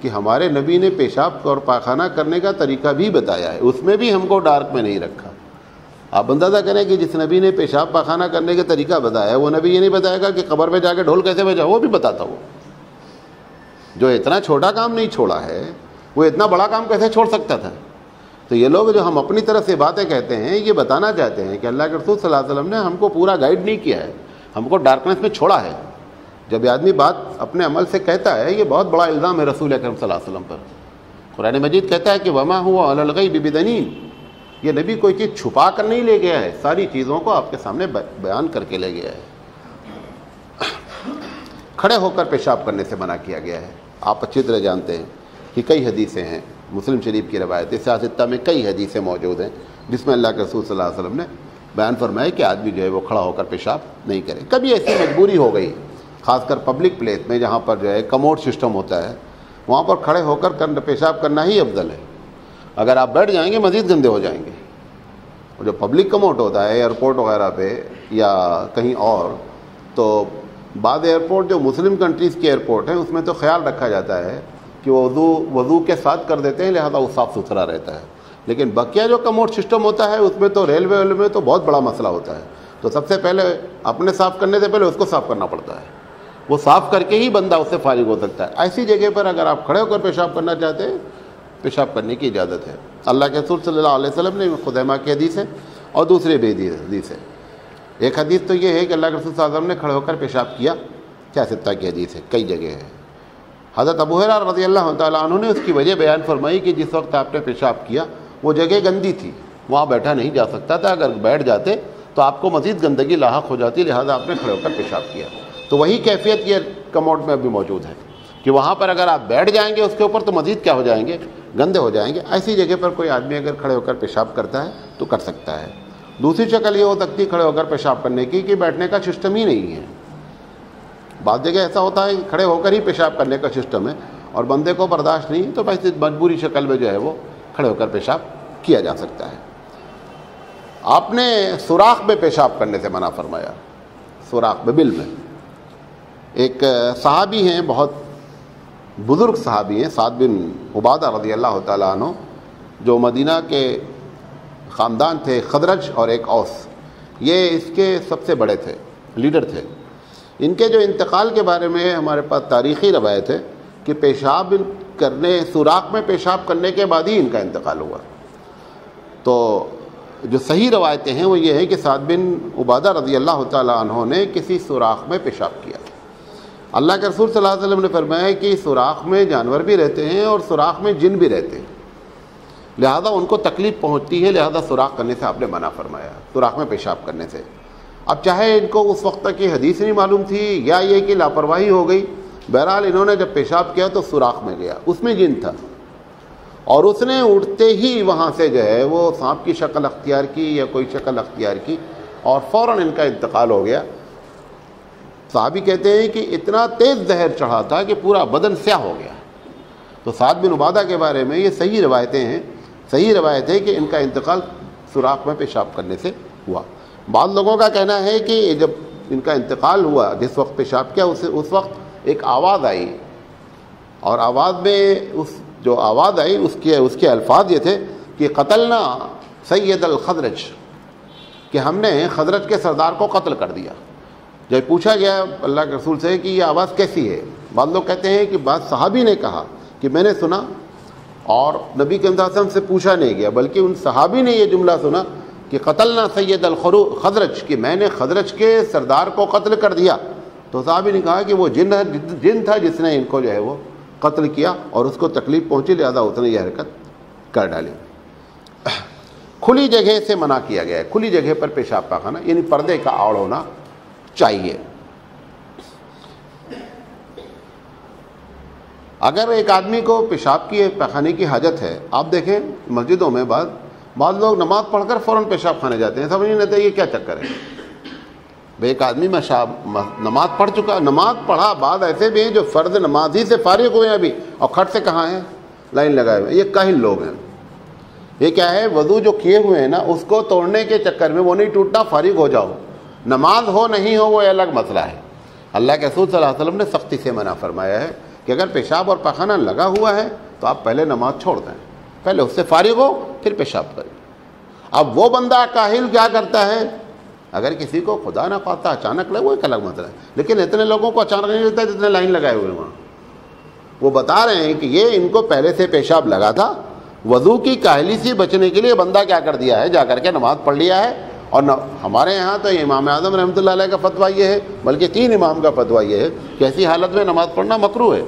کہ ہمارے نبی نے پیشاب اور پاخانہ کرنے کا طریقہ بھی بتایا ہے، اس میں بھی ہم کو ڈارک میں نہیں رکھا۔ آپ اندازہ کریں کہ جس نبی نے پیشاب پاخانہ کرنے کا طریقہ بتایا، وہ نبی یہ نہیں بتائے گا کہ قبر میں جا کے ڈھول کیسے بجا، وہ بھی بتاتا۔ وہ جو اتنا چھوٹا کام نہیں چھوڑا ہے وہ اتنا بڑا کام کیسے چھوڑ سکتا تھا؟ تو یہ لوگ جو ہم اپنی طرف سے باتیں کہتے ہیں، یہ بتانا چاہتے ہیں کہ اللہ کے رسول صلی اللہ علیہ وسلم نے ہم کو پورا گائیڈ نہیں کیا ہے، ہم کو ڈارکنیس میں چھوڑا ہے۔ جب یہ آدمی بات اپنے عمل سے کہتا ہے، یہ بہت بڑا الزام ہے رسول اکرم صلی اللہ علیہ وسلم پر۔ قرآن مجید کہتا ہے کہ وما هو علی الغیب بدنین، یہ نبی کوئی چیز چھپا کر نہیں لے گیا ہے، ساری چیزوں کو آپ کے سامنے بیان کر کے لے گیا ہے۔ کھڑے ہو کر پیشاب کرنے سے منع کیا گیا ہے۔ آپ اچھی طرح جانتے ہیں کہ کئی حدیثیں ہیں، مسلم شریف کی روایت سیاستہ میں کئی حدیثیں موجود ہیں جس میں اللہ کے رسول صلی اللہ علیہ وسلم نے بیان فرمایا کہ آدمی جو ہے وہ کھڑا ہو کر پیشاب نہیں کرے۔ کبھی ایسی مجبوری ہو گئی، خاص کر پبلک پلیس میں جہاں پر جو ہے کموڈ سسٹم ہوتا ہے، وہاں پر کھڑے ہو کر پیشاب کرنا ہی افضل ہے۔ اگر آپ بیٹھ جائیں گے مزید گندے ہو جائیں گے۔ اور جو پبلک کموڈ ہوتا ہے ایئرپورٹ وغیرہ پہ یا کہیں اور، تو بعض ایئرپورٹ جو مسلم کنٹریز کے ایئرپورٹ ہیں اس میں تو خیال رکھا جاتا ہے کہ وہ وضو کے ساتھ کر دیتے ہیں، لہذا وہ صاف ستھرا رہتا ہے۔ لیکن بقیہ جو کموڈ سسٹم ہوتا ہے اس میں تو ریلوے میں تو بہت بڑا مسئلہ ہوتا ہے۔ تو سب سے پہلے اپنے صاف کرنے سے پہلے اس کو صاف کرنا پڑتا ہے۔ وہ صاف کر کے ہی بندہ اس سے فارغ ہو سکتا ہے۔ ایسی جگہ پر اگر آپ کھڑے ہو کر پیشاب کرنا چاہتے ہیں، پیشاب کرنے کی اجازت ہے۔ اللہ کے رسول صلی اللہ علیہ وسلم نے خزیمہ کی حدیث ہے اور دوسری بھی حدیث ہے۔ ایک حدیث تو یہ ہے کہ اللہ کے رسول صلی اللہ علیہ وسلم نے کھڑے ہو کر پیشاب کیا، 6 کی حدیث ہے، کئی جگہ ہے۔ حضرت ابو ہریرہ رضی اللہ تعالیٰ عنہ نے اس کی وجہ بیان فرمائی کہ جس وقت آپ نے پیشاب کیا وہ جگہ گندی تھی، وہاں بیٹھا نہیں جا سکتا تھا، اگر بیٹھ جاتے تو آپ کو مزید گندگی لاحق ہو جاتی، لہذا آپ نے کھڑے ہو کر پیشاب کیا۔ تو وہی کیفیت یہ کموڈ میں بھی موجود ہے کہ وہاں پر اگر آپ بیٹھ جائیں گے اس کے اوپر تو مزید کیا ہو جائیں گے، گندے ہو جائیں گے۔ ایسی جگہ پر کوئی آدمی اگر کھڑے ہو کر پیشاب کرتا ہے تو کر سکتا ہے۔ دوسری شکل یہ ہو سکتی ہے کھڑے ہو کر پیشاب کرنے کی کہ بیٹھنے کا سسٹم ہی نہیں ہے۔ بعض جگہ ایسا ہوتا ہے کہ کھڑے ہو کر ہی پیشاب کرنے کا سسٹم ہے اور بندے کو برداشت نہیں، تو بس مجبوری شکل میں جو ہے وہ کھڑے ہو کر پیشاب کیا جا سکتا ہے۔ آپ نے سوراخ میں پیشاب کرنے سے منع فرمایا، سوراخ میں، بل میں۔ ایک صحابی ہیں، بہت بزرگ صحابی ہیں، سعد بن عبادہ رضی اللہ تعالیٰ عنہ، جو مدینہ کے خاندان تھے، خزرج اور ایک اوس، یہ اس کے سب سے بڑے تھے، لیڈر تھے۔ ان کے جو انتقال کے بارے میں ہمارے پاس تاریخی روایت ہے کہ پیشاب کرنے، سوراخ میں پیشاب کرنے کے بعد ہی ان کا انتقال ہوا۔ تو جو صحیح روایتیں ہیں وہ یہ ہے کہ سعد بن عبادہ رضی اللہ تعالیٰ عنہ نے کسی سوراخ میں پیشاب کیا۔ اللہ کے رسول صلی اللہ علیہ وسلم نے فرمایا کہ سوراخ میں جانور بھی رہتے ہیں اور سوراخ میں جن بھی رہتے ہیں، لہذا ان کو تکلیف پہنچتی ہے، لہذا سوراخ کرنے سے آپ نے منع فرمایا، سوراخ میں پیشاب کرنے سے۔ اب چاہے ان کو اس وقت تک یہ حدیث نہیں معلوم تھی یا یہ کہ لاپرواہی ہو گئی، بہرحال انہوں نے جب پیشاب کیا تو سوراخ میں گیا، اس میں جن تھا، اور اس نے اٹھتے ہی وہاں سے جو ہے وہ سانپ کی شکل اختیار کی یا کوئی شکل اختیار کی اور فوراً ان کا انتقال ہو گیا۔ صحابی کہتے ہیں کہ اتنا تیز زہر چڑھا تھا کہ پورا بدن سیاہ ہو گیا۔ تو سعد بن عبادہ کے بارے میں یہ صحیح روایتیں ہیں، صحیح روایت ہے کہ ان کا انتقال سوراخ میں پیشاب کرنے سے ہوا۔ بعض لوگوں کا کہنا ہے کہ جب ان کا انتقال ہوا، جس وقت پیشاب کیا اس وقت ایک آواز آئی، اور آواز میں جو آواز آئی اس کے الفاظ یہ تھے کہ قتلنا سید الخزرج، کہ ہم نے خزرج کے سردار کو قتل کر دیا۔ جب پوچھا گیا اللہ کے رسول سے کہ یہ آواز کیسی ہے، بعض لوگ کہتے ہیں کہ بعض صحابی نے کہا کہ میں نے سنا، اور نبی کے صلی اللہ علیہ وسلم سے پوچھا نہیں گیا، بلکہ ان صحابی نے یہ جملہ سنا کہ قتلنا سید الخزرج، کہ میں نے خزرج کے سردار کو قتل کر دیا۔ تو صحابی نے کہا کہ وہ جن تھا جس نے ان کو جو ہے وہ قتل کیا اور اس کو تکلیف پہنچی، لہذا اس نے یہ حرکت کر ڈالی۔ کھلی جگہ سے منع کیا گیا ہے، کھلی جگہ پر پیشاب پاخانہ، یعنی پردے کا آڑ ہونا چاہیے۔ اگر ایک آدمی کو پیشاب کی پاخانے کی حاجت ہے، آپ دیکھیں مسجدوں میں بعض لوگ نماز پڑھ کر فوراً پیشاب کھانے جاتے ہیں، سمجھ نہیں لیتے یہ کیا چکر ہے۔ ایک آدمی نماز پڑھ چکا، نماز پڑھا، بعض ایسے بھی ہیں جو فرض نماز ہی سے فارغ ہوئے ہیں ابھی، اور کھٹ سے کہاں ہیں، لائن لگائے ہوئے، یہ کاہل لوگ ہیں۔ یہ کیا ہے، وضو جو کیے ہوئے ہیں نا اس کو توڑنے کے چکر میں وہ نہیں ٹوٹتا، فارغ ہو جاؤ، نماز ہو نہیں ہو وہ الگ مسئلہ ہے۔ اللہ کے رسول صلی اللہ علیہ وسلم نے سختی سے منع فرمایا ہے کہ اگر پیشاب اور پاخانہ لگا ہوا ہے تو آپ پہلے نماز چھوڑ دیں، پہلے اس سے فارغ ہو پھر پیشاب کریں۔ اب وہ بندہ کاہل کیا کرتا ہے، اگر کسی کو خدا نہ خواستہ اچانک لگے وہ ایک الگ مسئلہ ہے، لیکن اتنے لوگوں کو اچانک نہیں لگتا جتنے لائن لگائے ہوئے وہاں۔ وہ بتا رہے ہیں کہ یہ ان کو پہلے سے پیشاب لگا تھا، وضو کی کاہلی سے بچنے کے لیے بندہ کیا کر دیا ہے، جا کر کے نماز پڑھ لیا ہے۔ اور ہمارے یہاں تو امام اعظم رحمۃ اللہ علیہ کا فتویٰ یہ ہے، بلکہ 3 امام کا فتویٰ یہ ہے کہ ایسی حالت میں نماز پڑھنا مکروہ ہے۔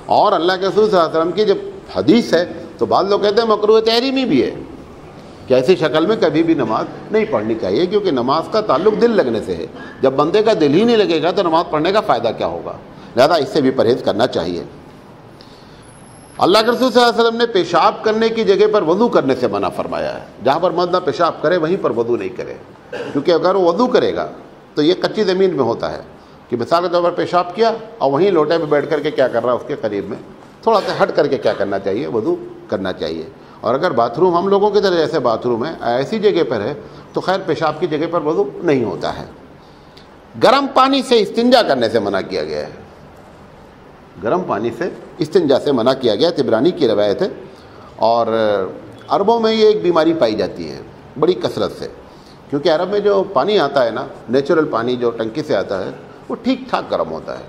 اور اللہ کے رسول صلی اللہ علیہ وسلم کی جب حدیث ہے تو بعض لوگ کہتے ہیں مکروہ تحریمی بھی ہے، کہ ایسی شکل میں کبھی بھی نماز نہیں پڑھنی چاہیے، کیونکہ نماز کا تعلق دل لگنے سے ہے۔ جب بندے کا دل ہی نہیں لگے گا تو نماز پڑھنے کا فائدہ کیا ہوگا، لہذا اس سے بھی پرہیز کرنا چاہیے۔ اللہ کے رسول صلی اللہ علیہ وسلم نے پیشاب کرنے کی جگہ پر وضو کرنے سے منع فرمایا ہے۔ جہاں پر مرد پیشاب کرے وہیں پر وضو نہیں کرے، کیونکہ اگر وہ وضو کرے گا تو یہ کچی زمین میں ہوتا ہے کہ مثال کے طور پر پیشاب کیا اور وہیں لوٹے پہ بیٹھ کر کے کیا کر رہا ہے، اس کے قریب میں تھوڑا سا ہٹ کر کے کیا کرنا چاہیے، وضو کرنا چاہیے۔ اور اگر باتھ روم ہم لوگوں کی طرح جیسے باتھ روم ہے ایسی جگہ پر ہے تو خیر پیشاب کی جگہ پر وضو نہیں ہوتا ہے۔ گرم پانی سے استنجا کرنے سے منع کیا گیا ہے، گرم پانی سے استنجا سے منع کیا گیا، طبرانی کی روایت ہے۔ اور عربوں میں یہ ایک بیماری پائی جاتی ہے بڑی کثرت سے، کیونکہ عرب میں جو پانی آتا ہے نا، نیچرل پانی جو ٹنکی سے آتا ہے وہ ٹھیک ٹھاک گرم ہوتا ہے،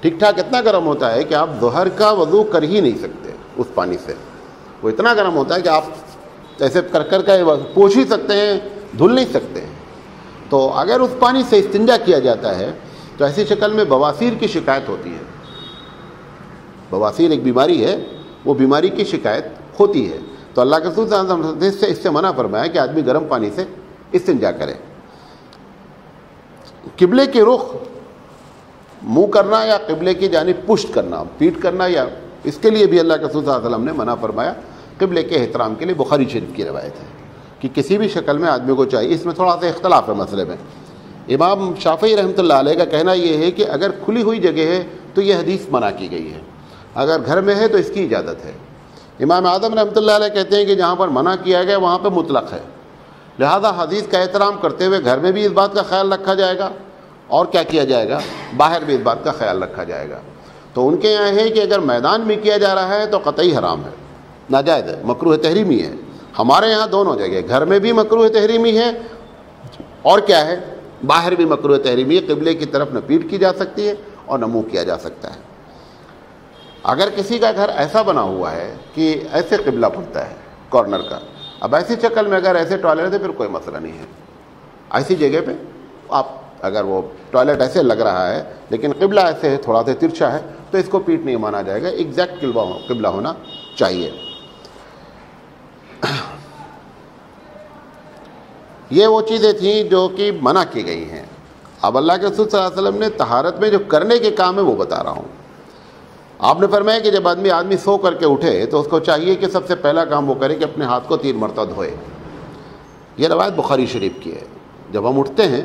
ٹھیک ٹھاک اتنا گرم ہوتا ہے کہ آپ ظہر کا وضو کر ہی نہیں سکتے اس پانی سے. وہ اتنا گرم ہوتا ہے کہ آپ ایسے کر کے پوچھ ہی سکتے ہیں, دھل نہیں سکتے. تو اگر اس پانی سے استنجا کیا جاتا ہے تو ایسی شکل میں بواسیر کی شکایت ہوتی ہے. بواسیر ایک بیماری ہے, وہ بیماری کی شکایت ہوتی ہے. تو اللہ کے رسول صلی اللہ علیہ وسلم نے اس سے منع فرمایا کہ آدمی گرم پانی سے استنجا کرے. قبلے کے رخ منہ کرنا یا قبلے کی جانب پشت کرنا, پیٹ کرنا, یا اس کے لیے بھی اللہ کے رسول صلی اللہ علیہ وسلم نے منع فرمایا. قبلے کے احترام کے لیے بخاری شریف کی روایت ہے کہ کسی بھی شکل میں آدمی کو چاہیے. اس میں تھوڑا سا اختلاف ہے مسئلے میں. امام شافعی رحمۃ اللہ علیہ کا کہنا یہ ہے کہ اگر کھلی ہوئی جگہ ہے تو یہ حدیث منع کی گئی ہے, اگر گھر میں ہے تو اس کی اجازت ہے. امام اعظم رحمۃ اللہ علیہ کہتے ہیں کہ جہاں پر منع کیا گیا وہاں پہ مطلق ہے, لہذا حدیث کا احترام کرتے ہوئے گھر میں بھی اس بات کا خیال رکھا جائے گا, اور کیا کیا جائے گا, باہر بھی اس بات کا خیال رکھا جائے گا. تو ان کے یہاں ہے کہ اگر میدان میں کیا جا رہا ہے تو قطعی حرام ہے, ناجائز ہے, مکروہ تحریمی ہے. ہمارے یہاں دونوں جگہ, گھر میں بھی مکروہ تحریمی ہے اور کیا ہے, باہر بھی مکروہ تحریمی ہے. قبلے کی طرف نہ پیٹ کی جا سکتی ہے اور نہ منہ کیا جا سکتا ہے. اگر کسی کا گھر ایسا بنا ہوا ہے کہ ایسے قبلہ پڑتا ہے کارنر کا, اب ایسی شکل میں اگر ایسے ٹوائلٹ ہے پھر کوئی مسئلہ نہیں ہے. ایسی جگہ پہ آپ اگر وہ ٹوائلٹ ایسے لگ رہا ہے لیکن قبلہ ایسے ہے, تھوڑا سا ترچھا ہے, تو اس کو پیٹ نہیں مانا جائے گا, ایگزیکٹ قبلہ ہونا چاہیے. یہ وہ چیزیں تھیں جو کہ منع کی گئی ہیں. اب اللہ کے رسول صلی اللہ علیہ وسلم نے طہارت میں جو کرنے کے کام ہے وہ بتا رہا ہوں. آپ نے فرمایا کہ جب آدمی سو کر کے اٹھے تو اس کو چاہیے کہ سب سے پہلا کام وہ کرے کہ اپنے ہاتھ کو 3 مرتبہ دھوئے. یہ روایت بخاری شریف کی ہے. جب ہم اٹھتے ہیں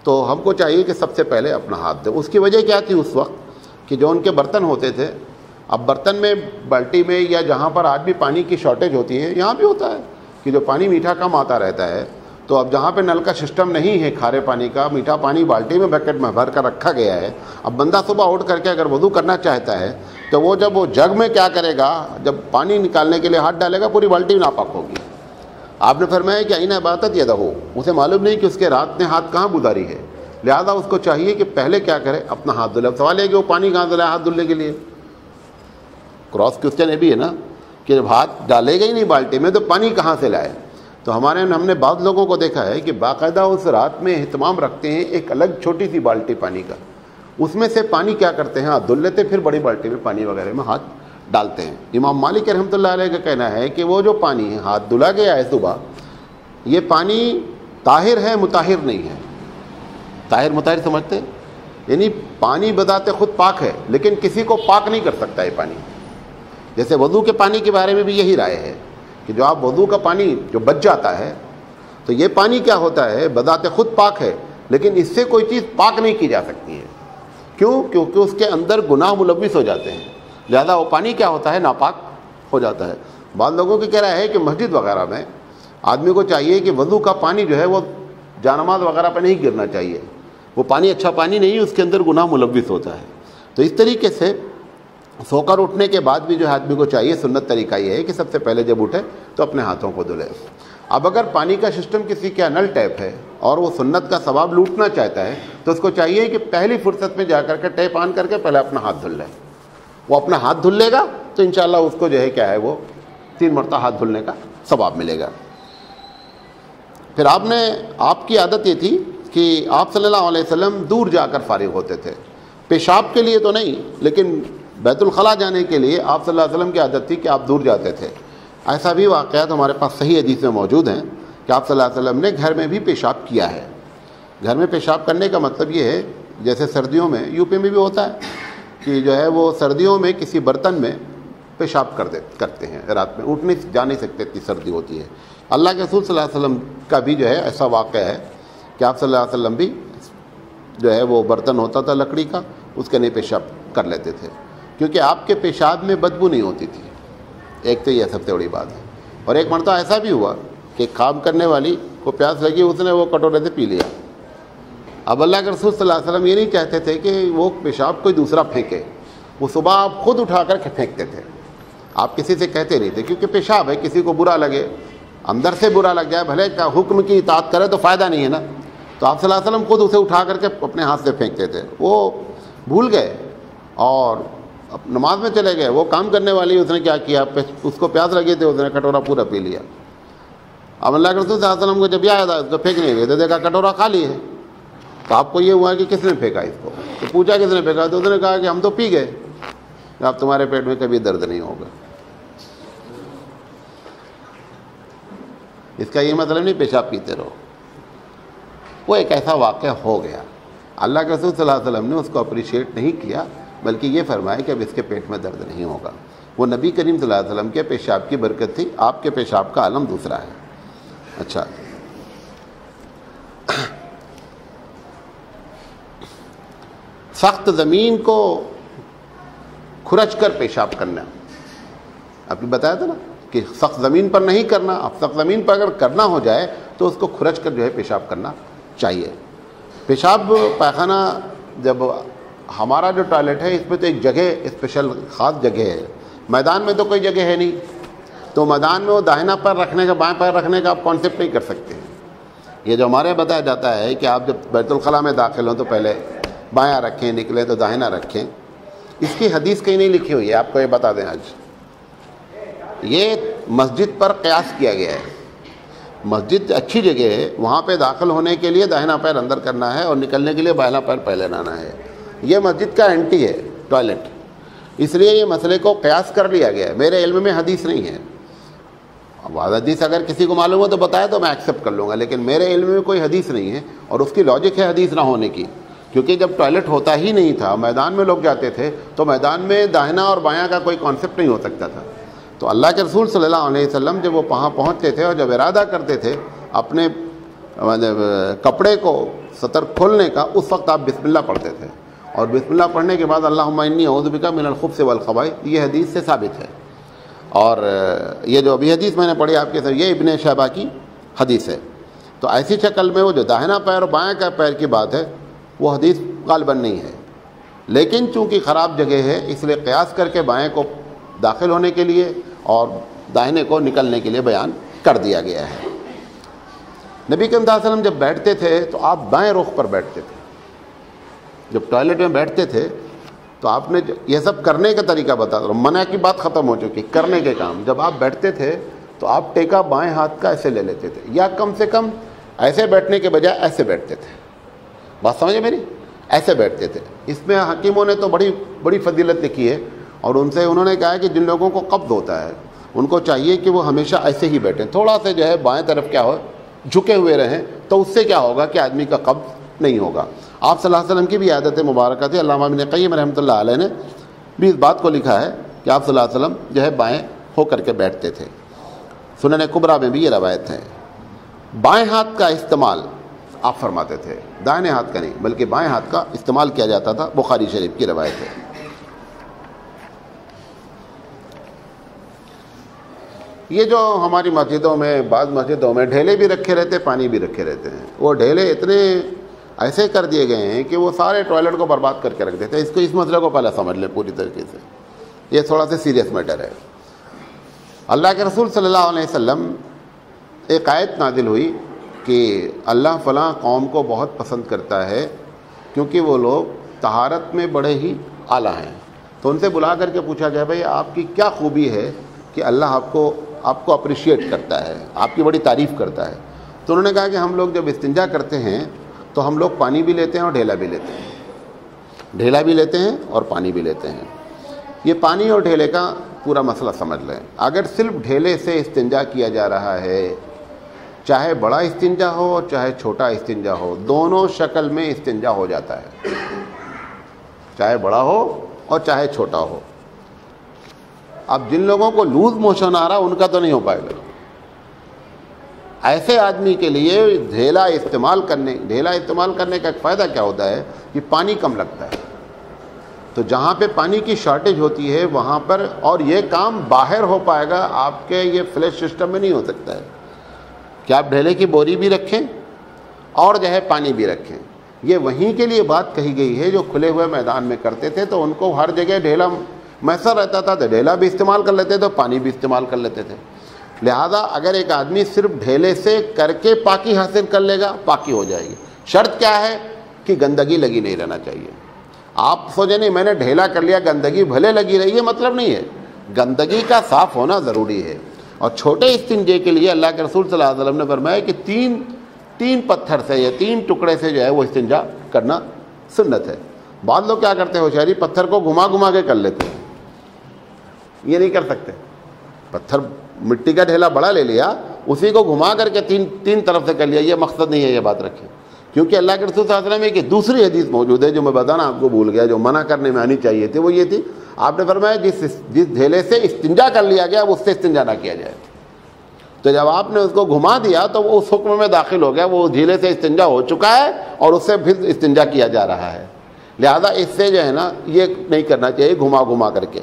تو ہم کو چاہیے کہ سب سے پہلے اپنا ہاتھ دیں. اس کی وجہ کیا تھی اس وقت کہ جو ان کے برتن ہوتے تھے, اب برتن میں, بالٹی میں, یا جہاں پر آج بھی پانی کی شارٹیج ہوتی ہے, یہاں بھی ہوتا ہے کہ جو پانی میٹھا کم آتا رہتا ہے, تو اب جہاں پہ نل کا سسٹم نہیں ہے کھارے پانی کا, میٹھا پانی بالٹی میں بکٹ میں بھر کر رکھا گیا ہے. اب بندہ صبح اٹھ کر کے اگر وضو کرنا چاہتا ہے تو وہ جب وہ جگ میں کیا کرے گا, جب پانی نکالنے کے لیے ہاتھ ڈالے گا پوری بالٹی ناپاک ہوگی. آپ نے فرمایا کہ این عبادت یہ ہو, اسے معلوم نہیں کہ اس کے رات نے ہاتھ کہاں گزاری ہے, لہذا اس کو چاہیے کہ پہلے کیا کرے, اپنا ہاتھ دھلے. اب سوال ہے کہ وہ پانی کہاں دھلائے ہاتھ دھلنے کے لیے؟ کراس کوسچن یہ بھی ہے نا کہ جب ہاتھ ڈالے گا ہی نہیں بالٹی میں تو پانی کہاں سے لائے. تو ہم نے بعض لوگوں کو دیکھا ہے کہ باقاعدہ اس رات میں اہتمام رکھتے ہیں ایک الگ چھوٹی سی بالٹی پانی کا, اس میں سے پانی کیا کرتے ہیں, ہاتھ دھل لیتے, پھر بڑی بالٹی میں پانی وغیرہ میں ہاتھ ڈالتے ہیں. امام مالک رحمۃ اللہ علیہ کا کہنا ہے کہ وہ جو پانی ہاتھ دھلا گیا ہے صبح, یہ پانی طاہر ہے, مطہر نہیں ہے. طاہر مطہر سمجھتے ہیں, یعنی پانی بذات خود پاک ہے لیکن کسی کو پاک نہیں کر سکتا یہ پانی. جیسے وضو کے پانی کے بارے میں بھی یہی رائے ہے کہ جو آپ وضو کا پانی جو بچ جاتا ہے تو یہ پانی کیا ہوتا ہے, بذات خود پاک ہے لیکن اس سے کوئی چیز پاک نہیں کی جا سکتی ہے. کیوں؟ کیونکہ اس کے اندر گناہ ملوث ہو جاتے ہیں, لہذا وہ پانی کیا ہوتا ہے, ناپاک ہو جاتا ہے. بعض لوگوں کی کہہ رہا ہے کہ مسجد وغیرہ میں آدمی کو چاہیے کہ وضو کا پانی جو ہے وہ جانماز وغیرہ پہ نہیں گرنا چاہیے, وہ پانی اچھا پانی نہیں, اس کے اندر گناہ ملوث ہوتا ہے. تو اس طریقے سے سو کر اٹھنے کے بعد بھی جو ہے آدمی کو چاہیے, سنت طریقہ یہ ہے کہ سب سے پہلے جب اٹھے تو اپنے ہاتھوں کو دھلے. اب اگر پانی کا سسٹم کسی کے نل ٹیپ ہے اور وہ سنت کا ثواب لوٹنا چاہتا ہے تو اس کو چاہیے کہ پہلی فرصت میں جا کر کے ٹیپ آن کر کے پہلے اپنا ہاتھ دھل لے. وہ اپنا ہاتھ دھل لے گا تو انشاءاللہ اس کو جو ہے کیا ہے, وہ 3 مرتبہ ہاتھ دھلنے کا ثواب ملے گا. پھر آپ کی عادت یہ تھی کہ آپ صلی اللہ علیہ وسلم دور جا کر فارغ ہوتے تھے, پیشاب کے لیے تو نہیں لیکن بیت الخلاء جانے کے لیے آپ صلی اللہ علیہ وسلم کی عادت تھی کہ آپ دور جاتے تھے. ایسا بھی واقعات ہمارے پاس صحیح حدیث میں موجود ہیں کہ آپ صلی اللہ علیہ وسلم نے گھر میں بھی پیشاب کیا ہے. گھر میں پیشاب کرنے کا مطلب یہ ہے, جیسے سردیوں میں یو پی میں بھی ہوتا ہے کہ جو ہے وہ سردیوں میں کسی برتن میں پیشاب کرتے ہیں, رات میں اٹھ جا نہیں سکتے, اتنی سردی ہوتی ہے. اللہ کے رسول صلی اللہ علیہ وسلم کا بھی جو ہے ایسا واقعہ ہے کہ آپ صلی اللہ علیہ وسلم بھی جو ہے وہ برتن ہوتا تھا لکڑی کا, اس کے نہیں پیشاب کر لیتے تھے کیونکہ آپ کے پیشاب میں بدبو نہیں ہوتی تھی. ایک تو یہ سب سے بڑی بات ہے. اور ایک مرتبہ ایسا بھی ہوا کہ کام کرنے والی کو پیاس لگی, اس نے وہ کٹورے سے پی لیا. اب اللہ کے رسول صلی اللہ علیہ وسلم یہ نہیں چاہتے تھے کہ وہ پیشاب کوئی دوسرا پھینکے, وہ صبح آپ خود اٹھا کر پھینکتے تھے, آپ کسی سے کہتے نہیں تھے کیونکہ پیشاب ہے, کسی کو برا لگے, اندر سے برا لگ جائے, بھلے کا حکم کی اطاعت کرے تو فائدہ نہیں ہے نا. تو آپ صلی اللہ علیہ وسلم خود اسے اٹھا کر کے اپنے ہاتھ سے پھینکتے تھے. وہ بھول گئے اور اب نماز میں چلے گئے. وہ کام کرنے والی اس نے کیا کیا, اس کو پیاس لگی تھی, اس نے کٹورا پورا پی لیا. اب اللہ کے رسول صلی اللہ علیہ وسلم کو جب یاد آیا, اس کو پھینکنے گئے تو دیکھا کٹورا خالی ہے. تو آپ کو یہ ہوا کہ کس نے پھینکا اس کو, تو پوچھا کس نے پھینکا, تو اس نے کہا کہ ہم تو پی گئے. اب تمہارے پیٹ میں کبھی درد نہیں ہوگا. اس کا یہ مطلب نہیں پیشاب پیتے رہو. وہ ایک ایسا واقعہ ہو گیا. اللہ کے رسول صلی اللہ علیہ وسلم نے اس کو اپریشیٹ نہیں کیا, بلکہ یہ فرمایا کہ اب اس کے پیٹ میں درد نہیں ہوگا. وہ نبی کریم صلی اللہ علیہ وسلم کے پیشاب کی برکت تھی. آپ کے پیشاب کا عالم دوسرا ہے. اچھا, سخت زمین کو کھرچ کر پیشاب کرنا, آپ نے بتایا تھا نا کہ سخت زمین پر نہیں کرنا. اب سخت زمین پر اگر کرنا ہو جائے تو اس کو کھرچ کر جو ہے پیشاب کرنا چاہیے. پیشاب پاخانہ جب ہمارا جو ٹوائلٹ ہے اس میں تو ایک جگہ اسپیشل خاص جگہ ہے. میدان میں تو کوئی جگہ ہے نہیں, تو میدان میں وہ داہنا پیر رکھنے کا بائیں پیر رکھنے کا آپ کانسیپٹ نہیں کر سکتے ہیں. یہ جو ہمارے بتایا جاتا ہے کہ آپ جب بیت الخلاء میں داخل ہوں تو پہلے بایاں رکھیں, نکلے تو داہنا رکھیں, اس کی حدیث کہیں نہیں لکھی ہوئی ہے. آپ کو یہ بتا دیں, آج یہ مسجد پر قیاس کیا گیا ہے. مسجد اچھی جگہ ہے, وہاں پہ داخل ہونے کے لیے داہنا پیر اندر کرنا ہے اور نکلنے کے لیے بایاں پیر پہلے لانا ہے. یہ مسجد کا اینٹی ہے ٹوائلٹ, اس لیے یہ مسئلے کو قیاس کر لیا گیا ہے. میرے علم میں حدیث نہیں ہے. اب حدیث اگر کسی کو معلوم ہو تو بتائے تو میں ایکسیپٹ کر لوں گا, لیکن میرے علم میں کوئی حدیث نہیں ہے. اور اس کی لاجک ہے حدیث نہ ہونے کی, کیونکہ جب ٹوائلٹ ہوتا ہی نہیں تھا, میدان میں لوگ جاتے تھے, تو میدان میں داہنا اور بایاں کا کوئی کانسیپٹ نہیں ہو سکتا تھا. تو اللہ کے رسول صلی اللہ علیہ وسلم جب وہ وہاں پہنچتے تھے اور جب ارادہ کرتے تھے اپنے کپڑے کو سطر کھولنے کا, اس وقت آپ بسم اللہ پڑھتے تھے. اور بسم اللہ پڑھنے کے بعد اللہم انی اعوذ بک من الخبث والخبائث, یہ حدیث سے ثابت ہے. اور یہ جو ابھی حدیث میں نے پڑھی آپ کے ساتھ, یہ ابن شہبہ کی حدیث ہے. تو ایسی شکل میں وہ جو داہنا پیر اور بایاں کا پیر کی بات ہے وہ حدیث غالباً نہیں ہے. لیکن چونکہ خراب جگہ ہے اس لیے قیاس کر کے بائیں کو داخل ہونے کے لیے اور داہنے کو نکلنے کے لیے بیان کر دیا گیا ہے. نبی کریم صلی اللہ علیہ وسلم جب بیٹھتے تھے تو آپ بائیں رخ پر بیٹھتے تھے. جب ٹوائلٹ میں بیٹھتے تھے تو آپ نے یہ سب کرنے کا طریقہ بتا دو, منع کی بات ختم ہو چکی, کرنے کے کام. جب آپ بیٹھتے تھے تو آپ ٹیکا بائیں ہاتھ کا ایسے لے لیتے تھے, یا کم سے کم ایسے بیٹھنے کے بجائے ایسے بیٹھتے تھے. بات سمجھے میری, ایسے بیٹھتے تھے. اس میں حکیموں نے تو بڑی بڑی فضیلت لکھی ہے, اور ان سے انہوں نے کہا ہے کہ جن لوگوں کو قبض ہوتا ہے ان کو چاہیے کہ وہ ہمیشہ ایسے ہی بیٹھیں, تھوڑا سا جو ہے بائیں طرف کیا ہو جھکے ہوئے رہیں, تو اس سے کیا ہوگا کہ آدمی کا قبض نہیں ہوگا. آپ صلی اللہ علیہ وسلم کی بھی عادت مبارکہ تھی. علامہ ابن قیم رحمۃ اللہ علیہ نے بھی اس بات کو لکھا ہے کہ آپ صلی اللہ علیہ وسلم جو ہے بائیں ہو کر کے بیٹھتے تھے. سنن کبریٰ میں بھی یہ روایت ہے. بائیں ہاتھ کا استعمال آپ فرماتے تھے, دائیں ہاتھ کا نہیں بلکہ بائیں ہاتھ کا استعمال کیا جاتا تھا. بخاری شریف کی روایت ہے. یہ جو ہماری مسجدوں میں, بعض مسجدوں میں ڈھیلے بھی رکھے رہتے, پانی بھی رکھے رہتے ہیں. وہ ڈھیلے اتنے ایسے کر دیے گئے ہیں کہ وہ سارے ٹوائلٹ کو برباد کر کے رکھ دیتے ہیں. اس مسئلے کو پہلے سمجھ لیں پوری طریقے سے, یہ تھوڑا سا سیریس میٹر ہے. اللہ کے رسول صلی اللہ علیہ وسلم ایک آیت نازل ہوئی کہ اللہ فلاں قوم کو بہت پسند کرتا ہے کیونکہ وہ لوگ طہارت میں بڑے ہی اعلیٰ ہیں. تو ان سے بلا کر کے پوچھا گیا بھائی آپ کی کیا خوبی ہے کہ اللہ آپ کو اپریشیٹ کرتا ہے, آپ کی بڑی تعریف کرتا ہے. تو انہوں نے کہا کہ ہم لوگ جب استنجا کرتے ہیں تو ہم لوگ پانی بھی لیتے ہیں اور ڈھیلا بھی لیتے ہیں. ڈھیلا بھی لیتے ہیں اور پانی بھی لیتے ہیں. یہ پانی اور ڈھیلے کا پورا مسئلہ سمجھ لیں. اگر صرف ڈھیلے سے استنجا کیا جا رہا ہے, چاہے بڑا استنجا ہو اور چاہے چھوٹا استنجا ہو, دونوں شکل میں استنجا ہو جاتا ہے, چاہے بڑا ہو اور چاہے چھوٹا ہو. اب جن لوگوں کو لوز موشن آ رہا ان کا تو نہیں ہو پائے گا. ایسے آدمی کے لیے ڈھیلا استعمال کرنے کا ایک فائدہ کیا ہوتا ہے کہ پانی کم لگتا ہے. تو جہاں پہ پانی کی شارٹیج ہوتی ہے وہاں پر, اور یہ کام باہر ہو پائے گا, آپ کے یہ فلیش سسٹم میں نہیں ہو سکتا ہے کہ آپ ڈھیلے کی بوری بھی رکھیں اور جو ہے پانی بھی رکھیں. یہ وہیں کے لیے بات کہی گئی ہے جو کھلے ہوئے میدان میں کرتے تھے, تو ان کو ہر جگہ ڈھیلا میسر رہتا تھا, تو ڈھیلا بھی استعمال کر لیتے تھے, پانی بھی استعمال کر لیتے تھے. لہذا اگر ایک آدمی صرف ڈھیلے سے کر کے پاکی حاصل کر لے گا, پاکی ہو جائے گی. شرط کیا ہے کہ گندگی لگی نہیں رہنا چاہیے. آپ سوچیں نہیں میں نے ڈھیلا کر لیا گندگی بھلے لگی رہی ہے، مطلب نہیں ہے، گندگی کا صاف ہونا ضروری ہے۔ اور چھوٹے استنجے کے لیے اللہ کے رسول صلی اللہ علیہ وسلم نے فرمایا کہ تین پتھر سے یا 3 ٹکڑے سے جو ہے وہ استنجا کرنا سنت ہے۔ بعض لوگ کیا کرتے ہیں ہوشیاری، پتھر کو گھما کے کر لیتے ہیں، یہ نہیں کر سکتے۔ پتھر مٹی کا ڈھیلا بڑا لے لیا، اسی کو گھما کر کے تین طرف سے کر لیا، یہ مقصد نہیں ہے، یہ بات رکھیں۔ کیونکہ اللہ کے رسول صلی اللہ علیہ وسلم میں ایک دوسری حدیث موجود ہے جو میں بتانا آپ کو بھول گیا، جو منع کرنے میں آنی چاہیے تھی، وہ یہ تھی، آپ نے فرمایا جس ڈھیلے سے استنجا کر لیا گیا اس سے استنجا نہ کیا جائے۔ تو جب آپ نے اس کو گھما دیا تو وہ اس حکم میں داخل ہو گیا، وہ ڈھیلے سے استنجا ہو چکا ہے اور اس سے پھر استنجا کیا جا رہا ہے، لہذا اس سے جو ہے نا یہ نہیں کرنا چاہیے گھما کر کے۔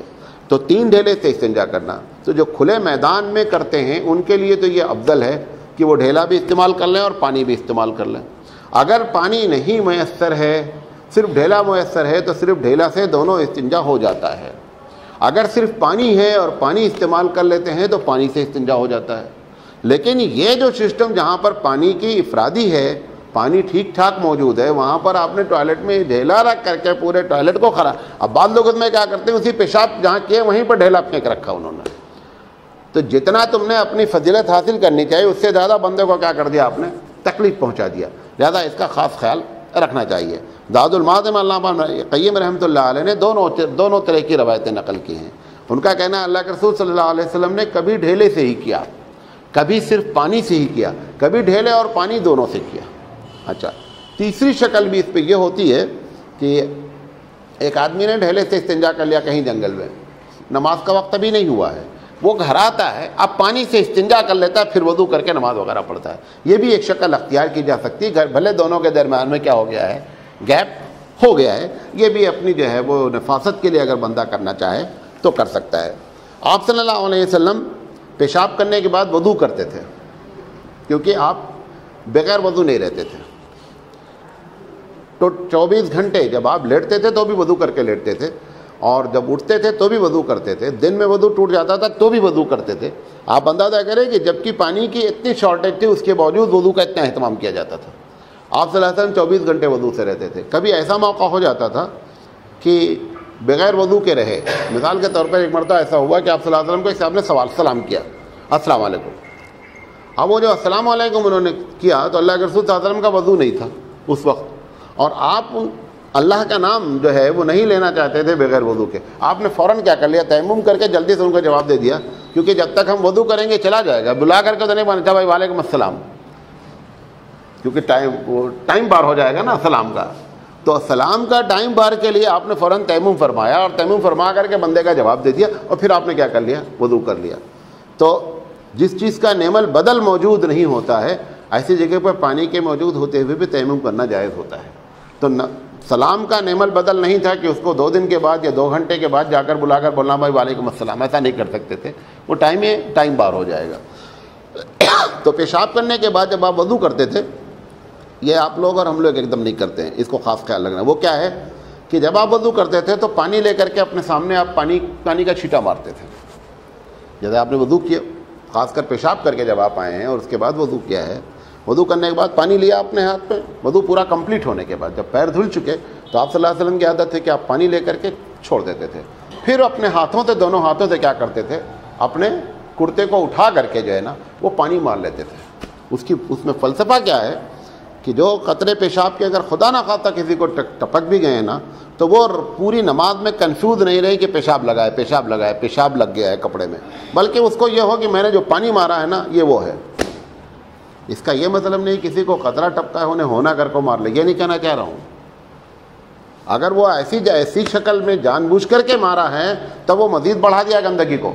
تو 3 ڈھیلے سے استنجا کرنا، تو جو کھلے میدان میں کرتے ہیں ان کے لیے تو یہ افضل ہے کہ وہ ڈھیلا بھی استعمال کر لیں اور پانی بھی استعمال کر لیں۔ اگر پانی نہیں میسر ہے، صرف ڈھیلا میسر ہے، تو صرف ڈھیلا سے دونوں استنجا ہو جاتا ہے۔ اگر صرف پانی ہے اور پانی استعمال کر لیتے ہیں تو پانی سے استنجا ہو جاتا ہے۔ لیکن یہ جو سسٹم جہاں پر پانی کی افرادی ہے، پانی ٹھیک ٹھاک موجود ہے، وہاں پر آپ نے ٹوائلٹ میں ڈھیلا رکھ کر کے پورے ٹوائلٹ کو خراب، اب بعض لوگ اس میں کیا کرتے ہیں، اسی پیشاب جہاں کیے وہیں پر ڈھیلا پھینک رکھا انہوں نے۔ تو جتنا تم نے اپنی فضیلت حاصل کرنی چاہیے اس سے زیادہ بندے کو کیا کر دیا آپ نے، تکلیف پہنچا دیا، لہذا اس کا خاص خیال رکھنا چاہیے۔ زاد المعاد میں علامہ قیم رحمۃ اللہ علیہ نے دونوں طرح کی روایتیں نقل کی ہیں۔ ان کا کہنا ہے اللہ کے رسول صلی اللہ علیہ وسلم نے کبھی ڈھیلے سے ہی کیا، کبھی صرف پانی سے ہی کیا، کبھی ڈھیلے اور پانی دونوں سے کیا۔ اچھا، تیسری شکل بھی اس پہ یہ ہوتی ہے کہ ایک آدمی نے ڈھیلے سے استنجا کر لیا کہیں جنگل میں، نماز کا وقت ابھی نہیں ہوا ہے، وہ گھر آتا ہے، اب پانی سے استنجا کر لیتا ہے، پھر وضو کر کے نماز وغیرہ پڑھتا ہے۔ یہ بھی ایک شکل اختیار کی جا سکتی ہے، بھلے دونوں کے درمیان میں کیا ہو گیا ہے، گیپ ہو گیا ہے، یہ بھی اپنی جو ہے وہ نفاست کے لیے اگر بندہ کرنا چاہے تو کر سکتا ہے۔ آپ صلی اللہ علیہ وسلم پیشاب کرنے کے بعد وضو کرتے تھے، کیونکہ آپ بغیر وضو نہیں رہتے تھے، تو 24 گھنٹے جب آپ لیٹتے تھے تو بھی وضو کر کے لیٹتے تھے، اور جب اٹھتے تھے تو بھی وضو کرتے تھے، دن میں وضو ٹوٹ جاتا تھا تو بھی وضو کرتے تھے۔ آپ اندازہ کریں کہ جبکہ پانی کی اتنی شارٹیج تھی اس کے باوجود وضو کا اتنا اہتمام کیا جاتا تھا۔ آپ صلی اللہ علیہ وسلم 24 گھنٹے وضو سے رہتے تھے۔ کبھی ایسا موقع ہو جاتا تھا کہ بغیر وضو کے رہے، مثال کے طور پر ایک مرتبہ ایسا ہوا کہ آپ صلی اللہ علیہ وسلم کو ایک صاحب نے سلام کیا، السلام علیکم۔ اب وہ جو السلام علیکم انہوں نے کیا تو اللہ کے رسول صلی اللہ علیہ وسلم کا وضو نہیں تھا اس وقت، اور آپ اللہ کا نام جو ہے وہ نہیں لینا چاہتے تھے بغیر وضو کے۔ آپ نے فوراً کیا کر لیا، تیمم کر کے جلدی سے ان کو جواب دے دیا، کیونکہ جب تک ہم وضو کریں گے چلا جائے گا، بلا کر کے تو نہیں پوچھا بھائی وعلیکم السلام، کیونکہ ٹائم بار ہو جائے گا نا سلام کا۔ تو سلام کا ٹائم بار کے لیے آپ نے فوراً تیمم فرمایا، اور تیمم فرما کر کے بندے کا جواب دے دیا، اور پھر آپ نے کیا کر لیا، وضو کر لیا۔ تو جس چیز کا نعم البدل موجود نہیں ہوتا ہے، ایسی جگہ پر پانی کے موجود ہوتے ہوئے بھی تیمم کرنا جائز ہوتا ہے۔ تو سلام کا نعم البدل نہیں تھا کہ اس کو 2 دن کے بعد یا 2 گھنٹے کے بعد جا کر بلا کر بولنا بھائی وعلیکم السلام، ایسا نہیں کر سکتے تھے، وہ ٹائم بار ہو جائے گا۔ تو پیشاب کرنے کے بعد جب آپ وضو کرتے تھے، یہ آپ لوگ اور ہم لوگ ایک دم نہیں کرتے ہیں، اس کو خاص خیال رکھنا۔ وہ کیا ہے کہ جب آپ وضو کرتے تھے تو پانی لے کر کے اپنے سامنے آپ پانی کا چھینٹا مارتے تھے۔ جیسے آپ نے وضو کیا، خاص کر پیشاب کر کے جب آپ آئے ہیں اور اس کے بعد وضو کیا ہے، وضو کرنے کے بعد پانی لیا اپنے ہاتھ پہ، وضو پورا کمپلیٹ ہونے کے بعد جب پیر دھل چکے تو آپ صلی اللہ علیہ وسلم کی عادت تھی کہ آپ پانی لے کر کے چھوڑ دیتے تھے، پھر اپنے ہاتھوں سے، دونوں ہاتھوں سے کیا کرتے تھے، اپنے کرتے کو اٹھا کر کے جو ہے نا وہ پانی مار لیتے تھے۔ اس میں فلسفہ کیا ہے کہ جو قطرے پیشاب کے اگر خدا نہ خواستہ کسی کو ٹپک بھی گئے نا تو وہ پوری نماز میں کنفیوز نہیں رہی کہ پیشاب لگ گیا ہے کپڑے میں، بلکہ اس کو یہ ہو کہ میں نے جو پانی مارا ہے نا یہ وہ ہے۔ اس کا یہ مطلب نہیں کسی کو قطرہ ٹپکا ہے انہیں ہونا کر کو مار لے، یہ نہیں کہنا چاہ رہا ہوں۔ اگر وہ ایسی شکل میں جان بوجھ کر کے مارا ہے تو وہ مزید بڑھا دیا گندگی کو۔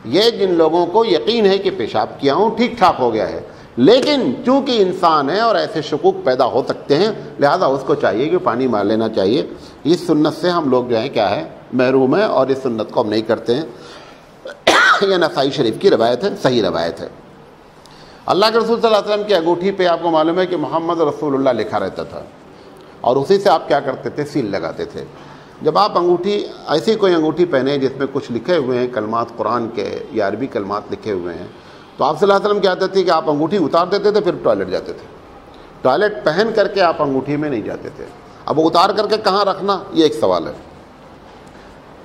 یہ جن لوگوں کو یقین ہے کہ پیشاب کیا ہوں ٹھیک ٹھاک ہو گیا ہے، لیکن چونکہ انسان ہے اور ایسے شکوک پیدا ہو سکتے ہیں، لہذا اس کو چاہیے کہ پانی مار لینا چاہیے۔ اس سنت سے ہم لوگ جو ہے کیا ہے، محروم ہیں، اور اس سنت کو ہم نہیں کرتے ہیں۔ یہ نسائی شریف کی روایت ہے، صحیح روایت ہے۔ اللہ کے رسول صلی اللہ علیہ وسلم کی انگوٹھی پہ آپ کو معلوم ہے کہ محمد رسول اللہ لکھا رہتا تھا، اور اسی سے آپ کیا کرتے تھے، سیل لگاتے تھے۔ جب آپ ایسی کوئی انگوٹھی پہنے جس میں کچھ لکھے ہوئے ہیں کلمات قرآن کے یا عربی کلمات لکھے ہوئے ہیں، تو آپ صلی اللہ علیہ وسلم کی عادت تھی کہ آپ انگوٹھی اتار دیتے تھے، پھر ٹوائلٹ جاتے تھے۔ ٹوائلٹ پہن کر کے آپ انگوٹھی میں نہیں جاتے تھے۔ اب اتار کر کے کہاں رکھنا یہ ایک سوال ہے.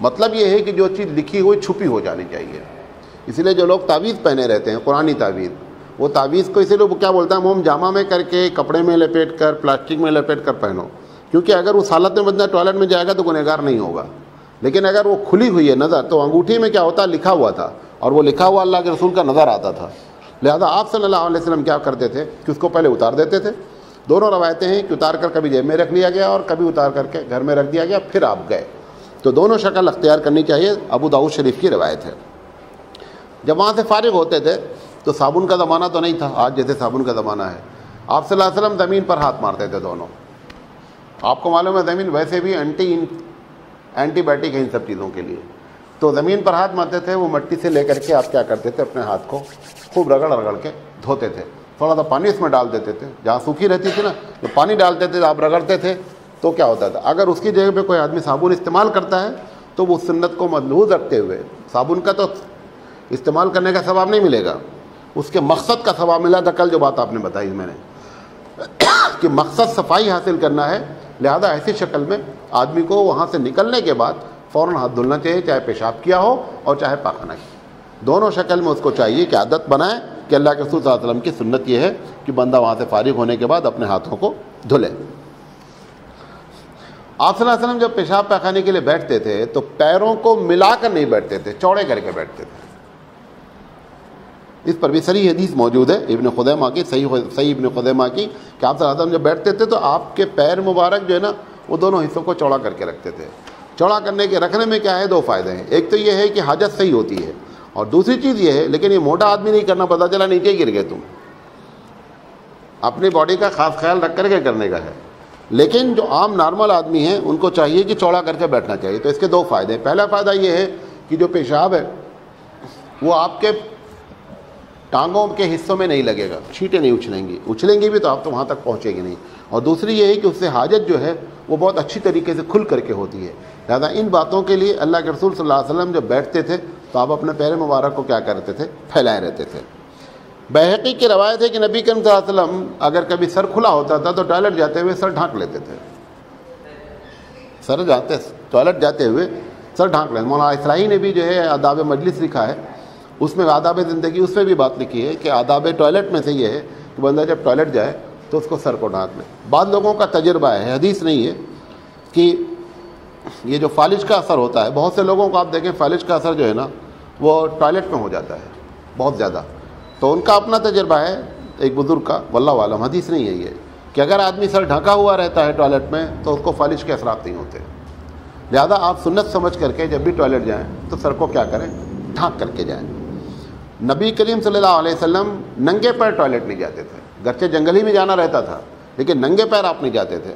مطلب یہ ہے کہ جو چیز لکھی ہوئی چھپی ہو جانی چاہیے. اسی لیے جو لوگ تعویذ پہنے رہتے ہیں قرآنی تعویذ، وہ تعویذ کو اسی لیے وہ کیا بولتا ہے موم جامہ میں کر کے کپڑے میں لپیٹ کر پلاسٹک میں لپیٹ کر پہنو، کیونکہ اگر اس حالت میں بندہ ٹوائلٹ میں جائے گا تو گنہگار نہیں ہوگا. لیکن اگر وہ کھلی ہوئی ہے نظر تو انگوٹھی میں کیا ہوتا ہے لکھا ہوا تھا، اور وہ لکھا ہوا اللہ کے رسول کا نظر آتا تھا. لہذا آپ صلی اللہ علیہ وسلم کیا کرتے تھے کہ اس کو پہلے اتار دیتے تھے. دونوں روایتیں ہیں کہ اتار کر کبھی جیب میں رکھ لیا گیا اور کبھی اتار کر کے گھر میں رکھ دیا گیا پھر آپ گئے. تو دونوں شکل اختیار کرنی چاہیے. ابو داؤد شریف کی روایت ہے. جب وہاں سے فارغ ہوتے تھے تو صابن کا زمانہ تو نہیں تھا آج جیسے صابن کا زمانہ ہے. آپ صلی اللہ علیہ وسلم زمین پر ہاتھ مارتے تھے دونوں. آپ کو معلوم ہے زمین ویسے بھی اینٹی بائیوٹک ہے ان سب چیزوں کے لیے. تو زمین پر ہاتھ مارتے تھے، وہ مٹی سے لے کر کے آپ کیا کرتے تھے اپنے ہاتھ کو خوب رگڑ رگڑ کے دھوتے تھے. تھوڑا سا پانی اس میں ڈال دیتے تھے، جہاں سوکھی رہتی تھی نا تو پانی ڈالتے تھے، آپ رگڑتے تھے تو کیا ہوتا تھا اگر اس کی جگہ پہ کوئی آدمی صابن استعمال کرتا ہے تو وہ سنت کو ملحوظ رکھتے ہوئے صابن کا تو استعمال کرنے کا ثواب نہیں ملے گا، اس کے مقصد کا ثواب ملا تھا. کل جو بات آپ نے بتائی میں نے کہ مقصد صفائی حاصل کرنا ہے، لہذا ایسی شکل میں آدمی کو وہاں سے نکلنے کے بعد فوراً ہاتھ دھلنا چاہیے، چاہے پیشاب کیا ہو اور چاہے پاخانہ کیا. دونوں شکل میں اس کو چاہیے کہ عادت بنائے کہ اللہ کے رسول صلی اللہ علیہ وسلم کی سنت یہ ہے کہ بندہ وہاں سے فارغ ہونے کے بعد اپنے ہاتھوں کو دھلے. آپ صلی اللہ علیہ وسلم جب پیشاب پاخانے کے لیے بیٹھتے تھے تو پیروں کو ملا کر نہیں بیٹھتے تھے، چوڑے کر کے بیٹھتے تھے. اس پر بھی صحیح حدیث موجود ہے ابن خزیمہ کی، صحیح ابن خزیمہ کی، کہ آپ صلی اللہ علیہ وسلم جب بیٹھتے تھے تو آپ کے پیر مبارک جو ہے نا وہ دونوں حصوں کو چوڑا کر کے رکھتے تھے. چوڑا کرنے کے رکھنے میں کیا ہے دو فائدے ہیں. ایک تو یہ ہے کہ حاجت صحیح ہوتی ہے، اور دوسری چیز یہ ہے لیکن یہ موٹا آدمی نہیں کرنا، پتہ چلا نیچے گر گئے تم. اپنی باڈی کا خاص خیال رکھ کر کے کرنے کا ہے. لیکن جو عام نارمل آدمی ہیں ان کو چاہیے کہ چوڑا کر کے بیٹھنا چاہیے. تو اس کے دو فائدے ہیں. پہلا فائدہ یہ ہے کہ جو پیشاب ہے وہ آپ کے ٹانگوں کے حصوں میں نہیں لگے گا، چھینٹیں نہیں اچھلیں گی بھی تو آپ تو وہاں تک پہنچے گی نہیں. اور دوسری یہ ہے کہ اس سے حاجت جو ہے وہ بہت اچھی طریقے سے کھل کر کے ہوتی ہے. لہٰذا ان باتوں کے لیے اللہ کے رسول صلی اللہ علیہ وسلم جب بیٹھتے تھے تو آپ اپنے پیر مبارک کو کیا کرتے تھے پھیلائے رہتے تھے. بیہقی کی روایت ہے کہ نبی کریم صلی اللہ علیہ وسلم اگر کبھی سر کھلا ہوتا تھا تو ٹوائلٹ جاتے ہوئے سر ڈھانک لیتے تھے. ٹوائلٹ جاتے ہوئے سر ڈھانک لیتے. مولانا اسرائیل نے بھی جو ہے آداب مجلس لکھا ہے، اس میں آداب زندگی اس میں بھی بات لکھی ہے کہ آداب ٹوائلٹ میں سے یہ ہے کہ بندہ جب ٹوائلٹ جائے تو اس کو سر کو ڈھانک لے. بعض لوگوں کا تجربہ ہے، حدیث نہیں ہے، کہ یہ جو فالج کا اثر ہوتا ہے، بہت سے لوگوں کو آپ دیکھیں فالج کا اثر جو ہے نا وہ ٹوائلٹ میں ہو جاتا ہے بہت زیادہ. تو ان کا اپنا تجربہ ہے ایک بزرگ کا، واللہ عالم، حدیث نہیں ہے یہ، کہ اگر آدمی سر ڈھکا ہوا رہتا ہے ٹوائلٹ میں تو اس کو فالج کے اثرات نہیں ہوتے. لہذا آپ سنت سمجھ کر کے جب بھی ٹوائلٹ جائیں تو سر کو کیا کریں ڈھانک کر کے جائیں. نبی کریم صلی اللہ علیہ وسلم ننگے پیر ٹوائلٹ نہیں جاتے تھے، گرچہ جنگل ہی میں جانا رہتا تھا لیکن ننگے پیر آپ نہیں جاتے تھے.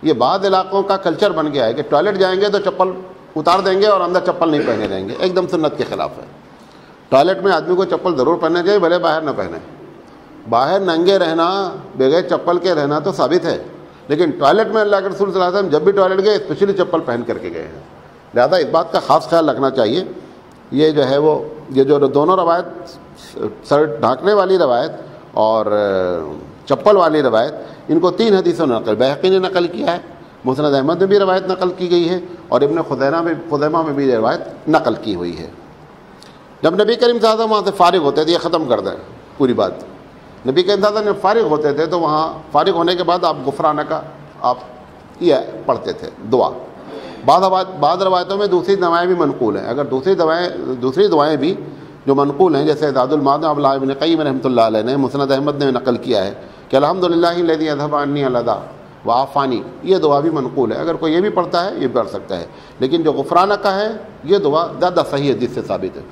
یہ بعض علاقوں کا کلچر بن گیا ہے کہ ٹوائلٹ جائیں گے تو چپل اتار دیں گے اور اندر چپل نہیں پہنے رہیں گے، ایک دم سنت کے خلاف ہے. ٹوائلٹ میں آدمی کو چپل ضرور پہننا چاہیے، بھلے باہر نہ پہنے. باہر ننگے رہنا بغیر چپل کے رہنا تو ثابت ہے، لیکن ٹوائلٹ میں اللہ کے رسول صلی اللہ علیہ وسلم جب بھی ٹوائلٹ گئے اسپیشلی چپل پہن کر کے گئے ہیں. لہذا اس بات کا خاص خیال رکھنا چاہیے. یہ جو ہے وہ یہ جو دونوں روایت، سر ڈھانکنے والی روایت اور چپل والی روایت، ان کو تین حدیثوں نے نقل، بیہقی نے نقل کیا ہے، مسند احمد میں بھی روایت نقل کی گئی ہے، اور ابن خزیمہ میں بھی روایت نقل کی ہوئی ہے. جب نبی کریم صلی اللہ علیہ وسلم وہاں سے فارغ ہوتے تھے، یہ ختم کر دیں پوری بات، نبی کریم صلی اللہ علیہ وسلم فارغ ہوتے تھے تو وہاں فارغ ہونے کے بعد آپ غفرانہ کا آپ یہ پڑھتے تھے دعا. بعض روایتوں میں دوسری دعائیں بھی منقول ہیں. اگر دوسری دعائیں بھی جو منقول ہیں، جیسے زاد المعاد ابن ابن قیم رحمۃ اللہ علیہ نے، مسند احمد نے نقل کیا ہے کہ الحمدللہ الذی اذھب عنی الادھا وعافانی، یہ دعا بھی منقول ہے. اگر کوئی یہ بھی پڑھتا ہے یہ پڑھ سکتا ہے، لیکن جو غفرانہ کا ہے یہ دعا زیادہ صحیح حدیث سے ثابت ہے.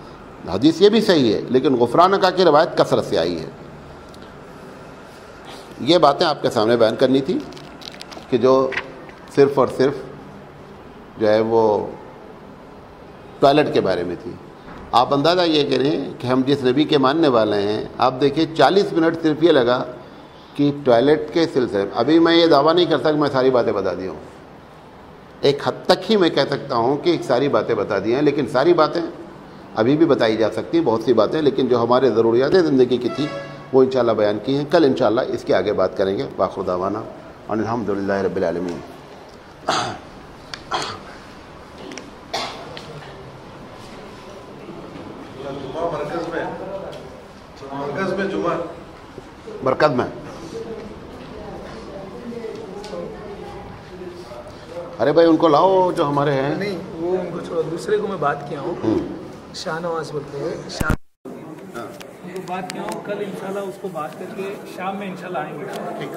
حدیث یہ بھی صحیح ہے لیکن غفرانہ کا کی روایت کثرت سے آئی ہے. یہ باتیں آپ کے سامنے بیان کرنی تھی کہ جو صرف اور صرف جو ہے وہ ٹوائلٹ کے بارے میں تھی. آپ اندازہ یہ کریں کہ ہم جس نبی کے ماننے والے ہیں، آپ دیکھیں 40 منٹ صرف یہ لگا کہ ٹوائلٹ کے سلسلے میں. ابھی میں یہ دعویٰ نہیں کر سکتا کہ میں ساری باتیں بتا دی ہوں، ایک حد تک ہی میں کہہ سکتا ہوں کہ ساری باتیں بتا دی ہیں، لیکن ساری باتیں ابھی بھی بتائی جا سکتی ہیں، بہت سی باتیں، لیکن جو ہمارے ضروریات زندگی کی تھی وہ انشاءاللہ بیان کی ہیں. کل انشاءاللہ اس کے آگے بات کریں گے. باخر دعوانا ان الحمدللہ رب العالمین. مرکز میں ارے بھائی ان کو لاؤ جو ہمارے ہیں. نہیں وہ ان کو چھوڑو, دوسرے کو میں بات کیا ہوں, شاہ نواز بولتے ہیں, ان کو بات کیا ہوں کل انشاءاللہ اس کو بات کر کے شام میں انشاءاللہ آئیں گے. ٹھیک.